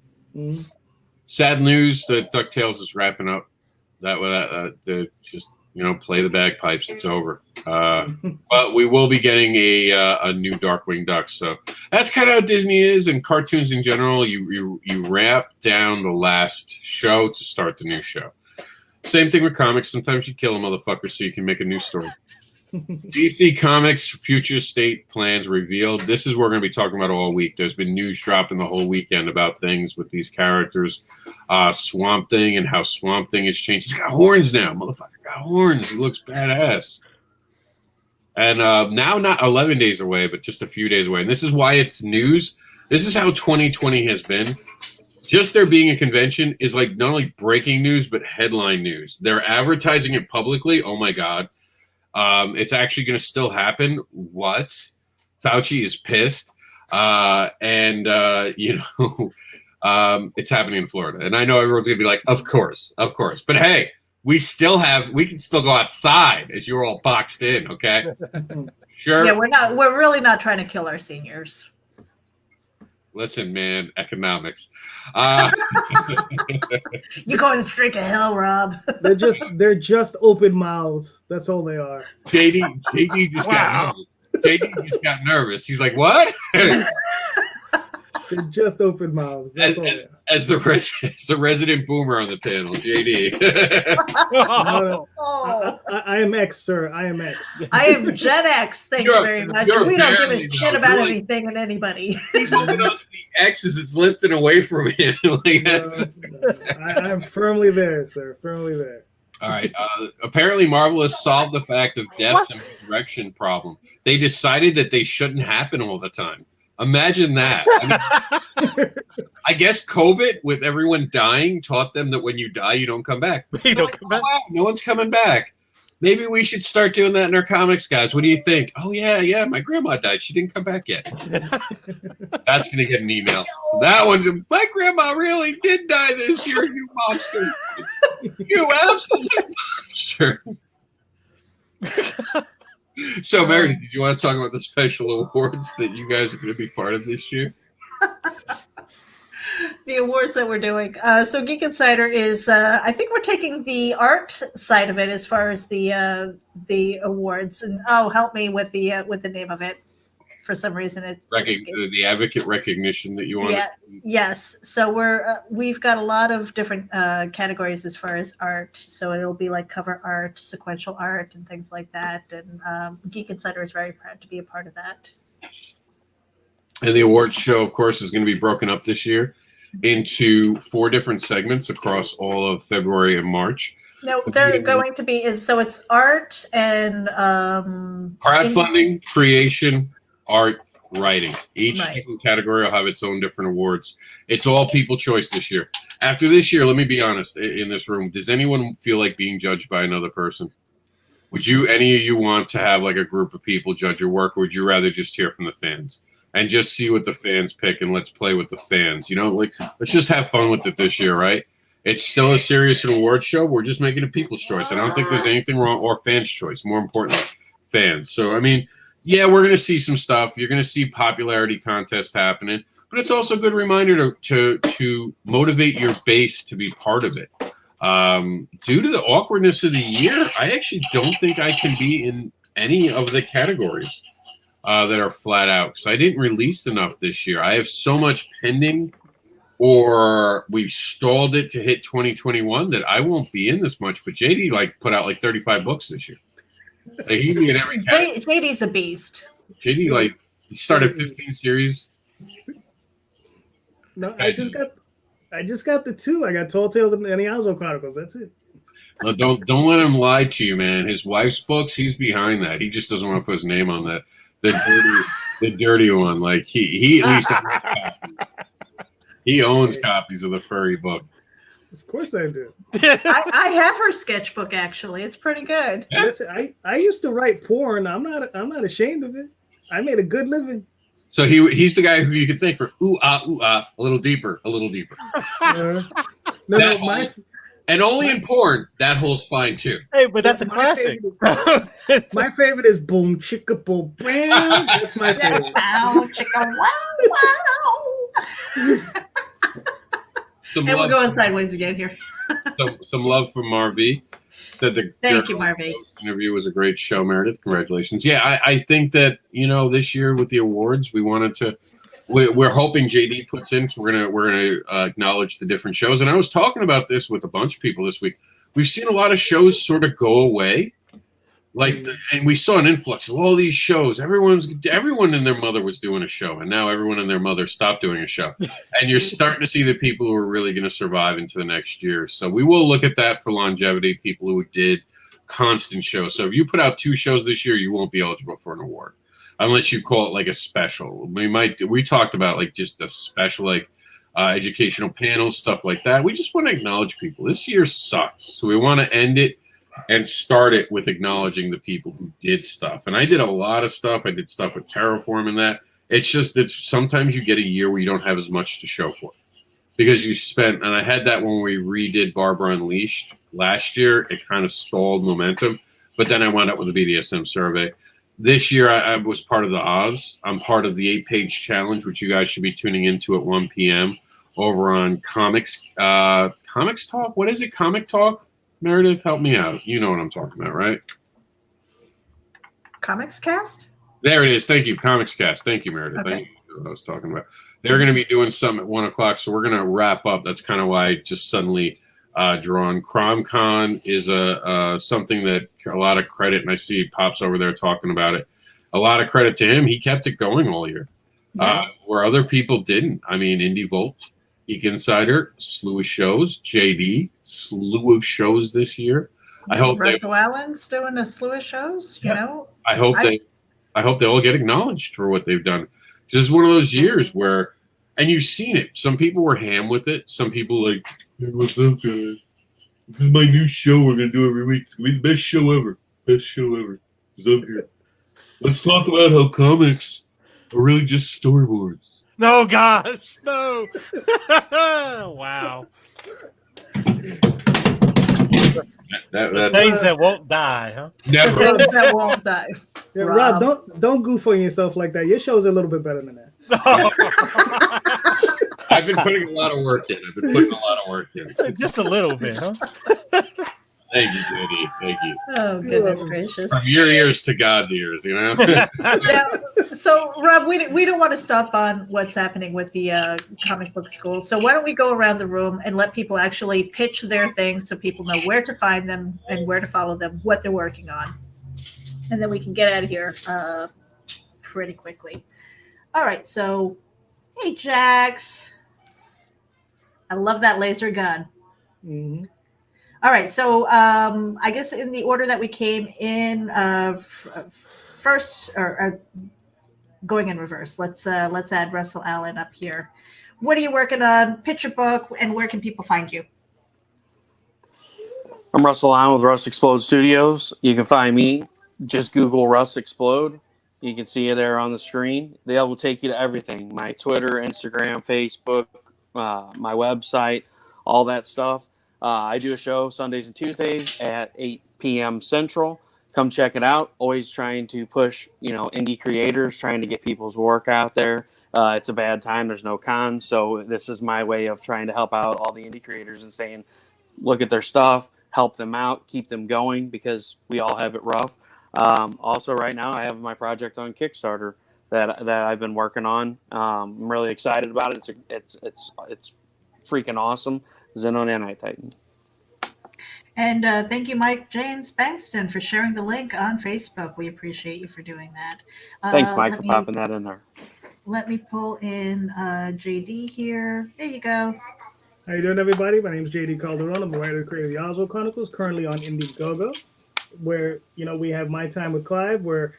[SPEAKER 1] sad news that DuckTales is wrapping up. Just play the bagpipes. It's over. But we will be getting a new Darkwing Duck. So that's kind of how Disney is, and cartoons in general. You wrap down the last show to start the new show. Same thing with comics. Sometimes you kill a motherfucker so you can make a new story. DC Comics future state plans revealed. This is what we're going to be talking about all week. There's been news dropping the whole weekend about things with these characters. Swamp Thing and how Swamp Thing has changed. He's got horns now. Motherfucker got horns. He looks badass. And now not 11 days away, but just a few days away. And this is why it's news. This is how 2020 has been. Just there being a convention is like not only breaking news, but headline news. They're advertising it publicly. Oh, my God. It's actually going to still happen. What? Fauci is pissed. It's happening in Florida. And I know everyone's going to be like, of course. But hey, we can still go outside as you're all boxed in. Okay. Sure.
[SPEAKER 2] Yeah, we're really not trying to kill our seniors.
[SPEAKER 1] Listen, man, economics.
[SPEAKER 2] You're going straight to hell, Rob.
[SPEAKER 3] They're just open mouths. That's all they are.
[SPEAKER 1] JD just got nervous. JD just got nervous. He's like, what?
[SPEAKER 3] They're just open mouths. That's all they are.
[SPEAKER 1] As the resident boomer on the panel, JD.
[SPEAKER 3] No. I am X, sir. I am X.
[SPEAKER 2] I am Gen X. Thank you very much. We don't give a shit about anything and anybody.
[SPEAKER 1] He's holding on to the X as it's lifting away from him.
[SPEAKER 3] I am firmly there, sir. Firmly there.
[SPEAKER 1] All right. Apparently, Marvel has solved the fact of deaths and resurrection problem. They decided that they shouldn't happen all the time. Imagine that. I guess COVID, with everyone dying, taught them that when you die, you don't come back.
[SPEAKER 4] You don't come back.
[SPEAKER 1] Wow, no one's coming back. Maybe we should start doing that in our comics, guys. What do you think? Oh, yeah. My grandma died. She didn't come back yet. That's going to get an email. That one's, my grandma really did die this year, you monster. You absolute monster. So, Meredith, did you want to talk about the special awards that you guys are going to be part of this year?
[SPEAKER 2] The awards that we're doing. So Geek Insider is, I think we're taking the art side of it as far as the awards. And help me with the name of it. For some reason,
[SPEAKER 1] the advocate recognition that you want.
[SPEAKER 2] Yeah. Yes. So we've got a lot of different categories as far as art. So it'll be like cover art, sequential art, and things like that. And Geek Insider is very proud to be a part of that.
[SPEAKER 1] And the awards show, of course, is going to be broken up this year into 4 different segments across all of February and March.
[SPEAKER 2] No, they're going to be it's art and
[SPEAKER 1] crowdfunding, creation, art, writing. Each category will have its own different awards. It's all people choice this year. After this year, let me be honest, in this room, does anyone feel like being judged by another person? Would any of you want to have like a group of people judge your work, or would you rather just hear from the fans and just see what the fans pick and let's play with the fans? Let's just have fun with it this year, right? It's still a serious award show. We're just making a people's choice. I don't think there's anything wrong, or fans' choice, more importantly, fans. So, yeah, we're going to see some stuff. You're going to see popularity contests happening, but it's also a good reminder to motivate your base to be part of it. Due to the awkwardness of the year, I actually don't think I can be in any of the categories that are flat out, because I didn't release enough this year. I have so much pending, or we've stalled it to hit 2021 that I won't be in this much. But JD put out 35 books this year. He'd be in every category.
[SPEAKER 2] JD's a beast.
[SPEAKER 1] JD he started 15 series.
[SPEAKER 3] No, I just got the 2. I got Tall Tales and the Ozo Chronicles. That's it.
[SPEAKER 1] No, don't let him lie to you, man. His wife's books, he's behind that. He just doesn't want to put his name on the dirty one. He at least owns copies. He owns copies of the furry book.
[SPEAKER 3] Of course I do.
[SPEAKER 2] I have her sketchbook, actually. It's pretty good.
[SPEAKER 3] Listen, I used to write porn. I'm not ashamed of it. I made a good living.
[SPEAKER 1] So he's the guy who you could think for a little deeper. And only in porn, that hole's fine too.
[SPEAKER 4] Hey, but that's a classic.
[SPEAKER 3] My favorite is Boom Chicka Boom Bam. That's my favorite.
[SPEAKER 2] Bow chicka wow wow.
[SPEAKER 1] some
[SPEAKER 2] And we're
[SPEAKER 1] love,
[SPEAKER 2] going sideways again here.
[SPEAKER 1] some love from Marv. That the
[SPEAKER 2] Thank you, Marvy.
[SPEAKER 1] interview was a great show, Meredith. Congratulations. Yeah, I think that this year with the awards, we wanted to. We're hoping JD puts in. So we're gonna acknowledge the different shows. And I was talking about this with a bunch of people this week. We've seen a lot of shows sort of go away, and we saw an influx of all these shows. Everyone and their mother was doing a show, and now everyone and their mother stopped doing a show. And you're starting to see the people who are really going to survive into the next year. So we will look at that for longevity. People who did constant shows. So if you put out 2 shows this year, you won't be eligible for an award. Unless you call it like a special. We talked about like just a special educational panels, stuff like that. We just want to acknowledge people. This year sucked. So we want to end it and start it with acknowledging the people who did stuff. And I did a lot of stuff. I did stuff with Terraform and that. It's sometimes you get a year where you don't have as much to show for. Because you spent, and I had that when we redid Barbara Unleashed last year. It kind of stalled momentum. But then I wound up with the BDSM survey. This year, I was part of the Oz. I'm part of the 8-page challenge, which you guys should be tuning into at 1 p.m. over on Comics. Comics Talk? What is it? Comic Talk? Meredith, help me out. You know what I'm talking about, right?
[SPEAKER 2] Comics Cast?
[SPEAKER 1] There it is. Thank you. Comics Cast. Thank you, Meredith.
[SPEAKER 2] Okay.
[SPEAKER 1] Thank you. What I was talking about. They're going to be doing something at 1 o'clock, so we're going to wrap up. That's kind of why I just suddenly drawn. CromCon is something that a lot of credit, and I see Pops over there talking about it. A lot of credit to him. He kept it going all year, where other people didn't. I mean, Indie Volt, Geek Insider, slew of shows. JD, slew of shows this year. I hope
[SPEAKER 2] Russell Allen's doing a slew of shows. You know,
[SPEAKER 1] I hope they all get acknowledged for what they've done. This is one of those years where, and you've seen it. Some people were ham with it. Some people like, hey, what's up, guys? This is my new show we're gonna do every week. It's gonna be the best show ever. Best show ever. It's up here. Let's talk about how comics are really just storyboards.
[SPEAKER 4] No, gosh, no. Wow. Things that won't die, huh?
[SPEAKER 1] Never.
[SPEAKER 2] Things that won't die.
[SPEAKER 3] Yeah, Rob, don't goof on yourself like that. Your show's a little bit better than that.
[SPEAKER 1] I've been putting a lot of work in.
[SPEAKER 4] Just a little bit, huh?
[SPEAKER 1] Thank you, JD. Thank you.
[SPEAKER 2] Oh, goodness gracious.
[SPEAKER 1] From your ears to God's ears, you know?
[SPEAKER 2] Now, so, Rob, we don't want to stop on what's happening with the comic book school. So why don't we go around the room and let people actually pitch their things so people know where to find them and where to follow them, what they're working on. And then we can get out of here pretty quickly. All right, so, hey, Jax. I love that laser gun.
[SPEAKER 3] Mm-hmm.
[SPEAKER 2] All right, so I guess in the order that we came in, first or going in reverse. Let's add Russell Allen up here. What are you working on? Pitch your book, and where can people find you?
[SPEAKER 6] I'm Russell Allen with Russ Explode Studios. You can find me. Just Google Russ Explode. You can see it there on the screen. They will take you to everything. My Twitter, Instagram, Facebook, my website, all that stuff. I do a show Sundays and Tuesdays at 8 p.m. Central. Come check it out. Always trying to push, indie creators, trying to get people's work out there. It's a bad time. There's no cons. So this is my way of trying to help out all the indie creators and saying, look at their stuff, help them out, keep them going because we all have it rough. Also, right now, I have my project on Kickstarter that I've been working on. I'm really excited about it. It's freaking awesome. Xenon Anti-Titan.
[SPEAKER 2] And thank you, Mike James Bankston, for sharing the link on Facebook. We appreciate you for doing that.
[SPEAKER 6] Thanks, Mike, for popping that in there.
[SPEAKER 2] Let me pull in JD here. There you go.
[SPEAKER 3] How you doing, everybody? My name is JD Calderon. I'm the writer and creator of the Oswald Chronicles, currently on Indiegogo, where, we have My Time with Clive, where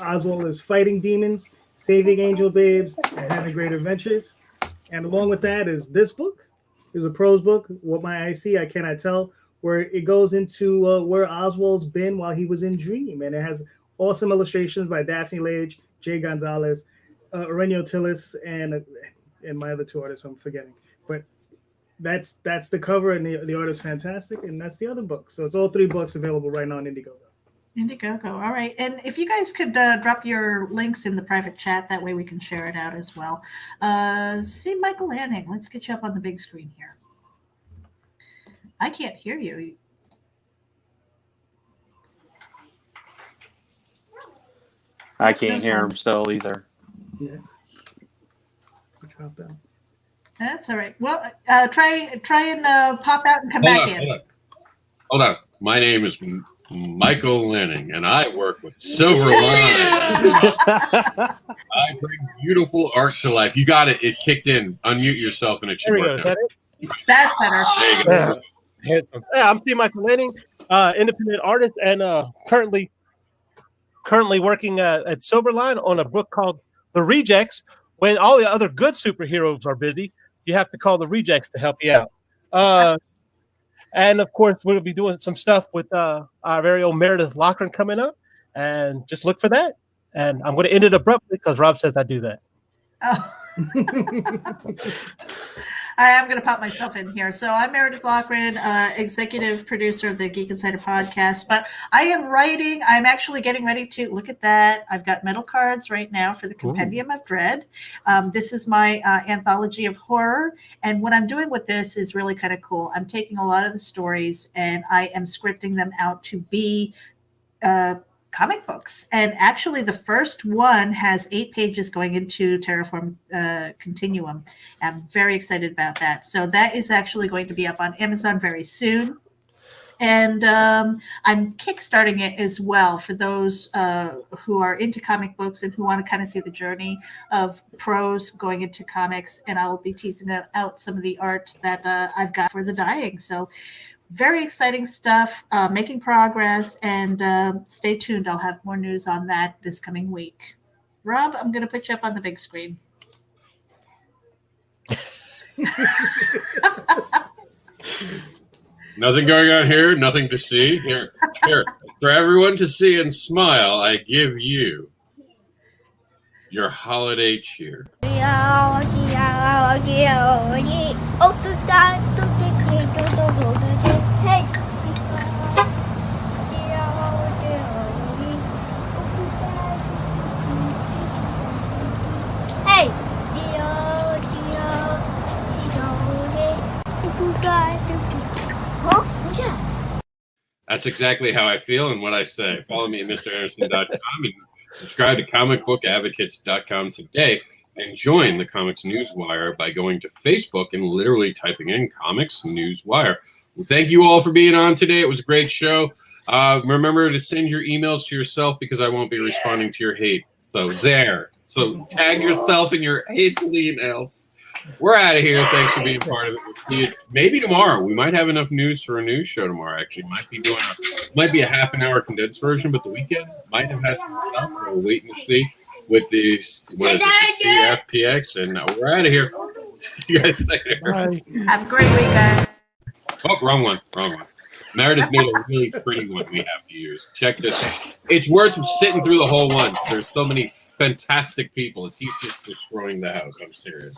[SPEAKER 3] Oswald is fighting demons, saving angel babes, and having great adventures. And along with that is this book. It's a prose book, What My Eyes See, I Cannot Tell, where it goes into where Oswald's been while he was in Dream. And it has awesome illustrations by Daphne Lage, Jay Gonzalez, Aurelio Tillis, and my other two artists I'm forgetting. But that's the cover, and the art is fantastic, and that's the other book. So it's all 3 books available right now on Indiegogo.
[SPEAKER 2] Indiegogo. All right. And if you guys could drop your links in the private chat, that way we can share it out as well. See Michael Lanning. Let's get you up on the big screen here. I can't hear you.
[SPEAKER 6] I can't hear him still either.
[SPEAKER 3] Yeah. Drop down.
[SPEAKER 2] That's all right. Well, try and pop out and come back in.
[SPEAKER 1] Hold on. My name is Michael Lanning, and I work with Silver Line. I bring beautiful art to life. You got it. It kicked in. Unmute yourself, and it should work now.
[SPEAKER 2] That's better.
[SPEAKER 1] There you go.
[SPEAKER 4] Yeah, I'm Steve Michael Lanning, independent artist, and currently working at Silverline on a book called The Rejects. When all the other good superheroes are busy, you have to call the Rejects to help you out. And of course, we'll be doing some stuff with our very own Meredith Loughran coming up, and just look for that. And I'm going to end it abruptly because Rob says I do that.
[SPEAKER 2] Oh. All right, I'm going to pop myself in here. So I'm Meredith Loughran, executive producer of the Geek Insider podcast. But I am writing. I'm actually getting ready to look at that. I've got metal cards right now for the Compendium of Dread. This is my anthology of horror. And what I'm doing with this is really kind of cool. I'm taking a lot of the stories and I am scripting them out to be comic books. And actually the first one has 8 pages going into Terraform Continuum. I'm very excited about that. So that is actually going to be up on Amazon very soon. And I'm kickstarting it as well for those who are into comic books and who want to kind of see the journey of pros going into comics. And I'll be teasing out some of the art that I've got for the dying. So very exciting stuff, making progress, and stay tuned. I'll have more news on that this coming week. Rob, I'm going to put you up on the big screen.
[SPEAKER 1] Nothing going on here. Nothing to see. Here. For everyone to see and smile, I give you your holiday cheer. That's exactly how I feel and what I say. Follow me at MrAndersin.com and subscribe to comicbookadvocates.com today and join the Comics Newswire by going to Facebook and literally typing in Comics Newswire. Well, thank you all for being on today. It was a great show. Remember to send your emails to yourself because I won't be responding to your hate. So tag yourself in your hateful emails. We're out of here. Thanks for being part of it. We'll see you maybe tomorrow. We might have enough news for a news show tomorrow. Actually, might be a half an hour condensed version, but the weekend might have had some stuff. We're waiting to see with the CFPX, and we're out of here. You guys later.
[SPEAKER 4] Bye.
[SPEAKER 2] Have a great weekend.
[SPEAKER 1] Oh, wrong one. Meredith made a really pretty one we have to use. Check this out. It's worth sitting through the whole one. There's so many fantastic people. He's just destroying the house. I'm serious.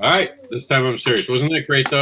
[SPEAKER 1] All right, this time I'm serious. Wasn't that great, though?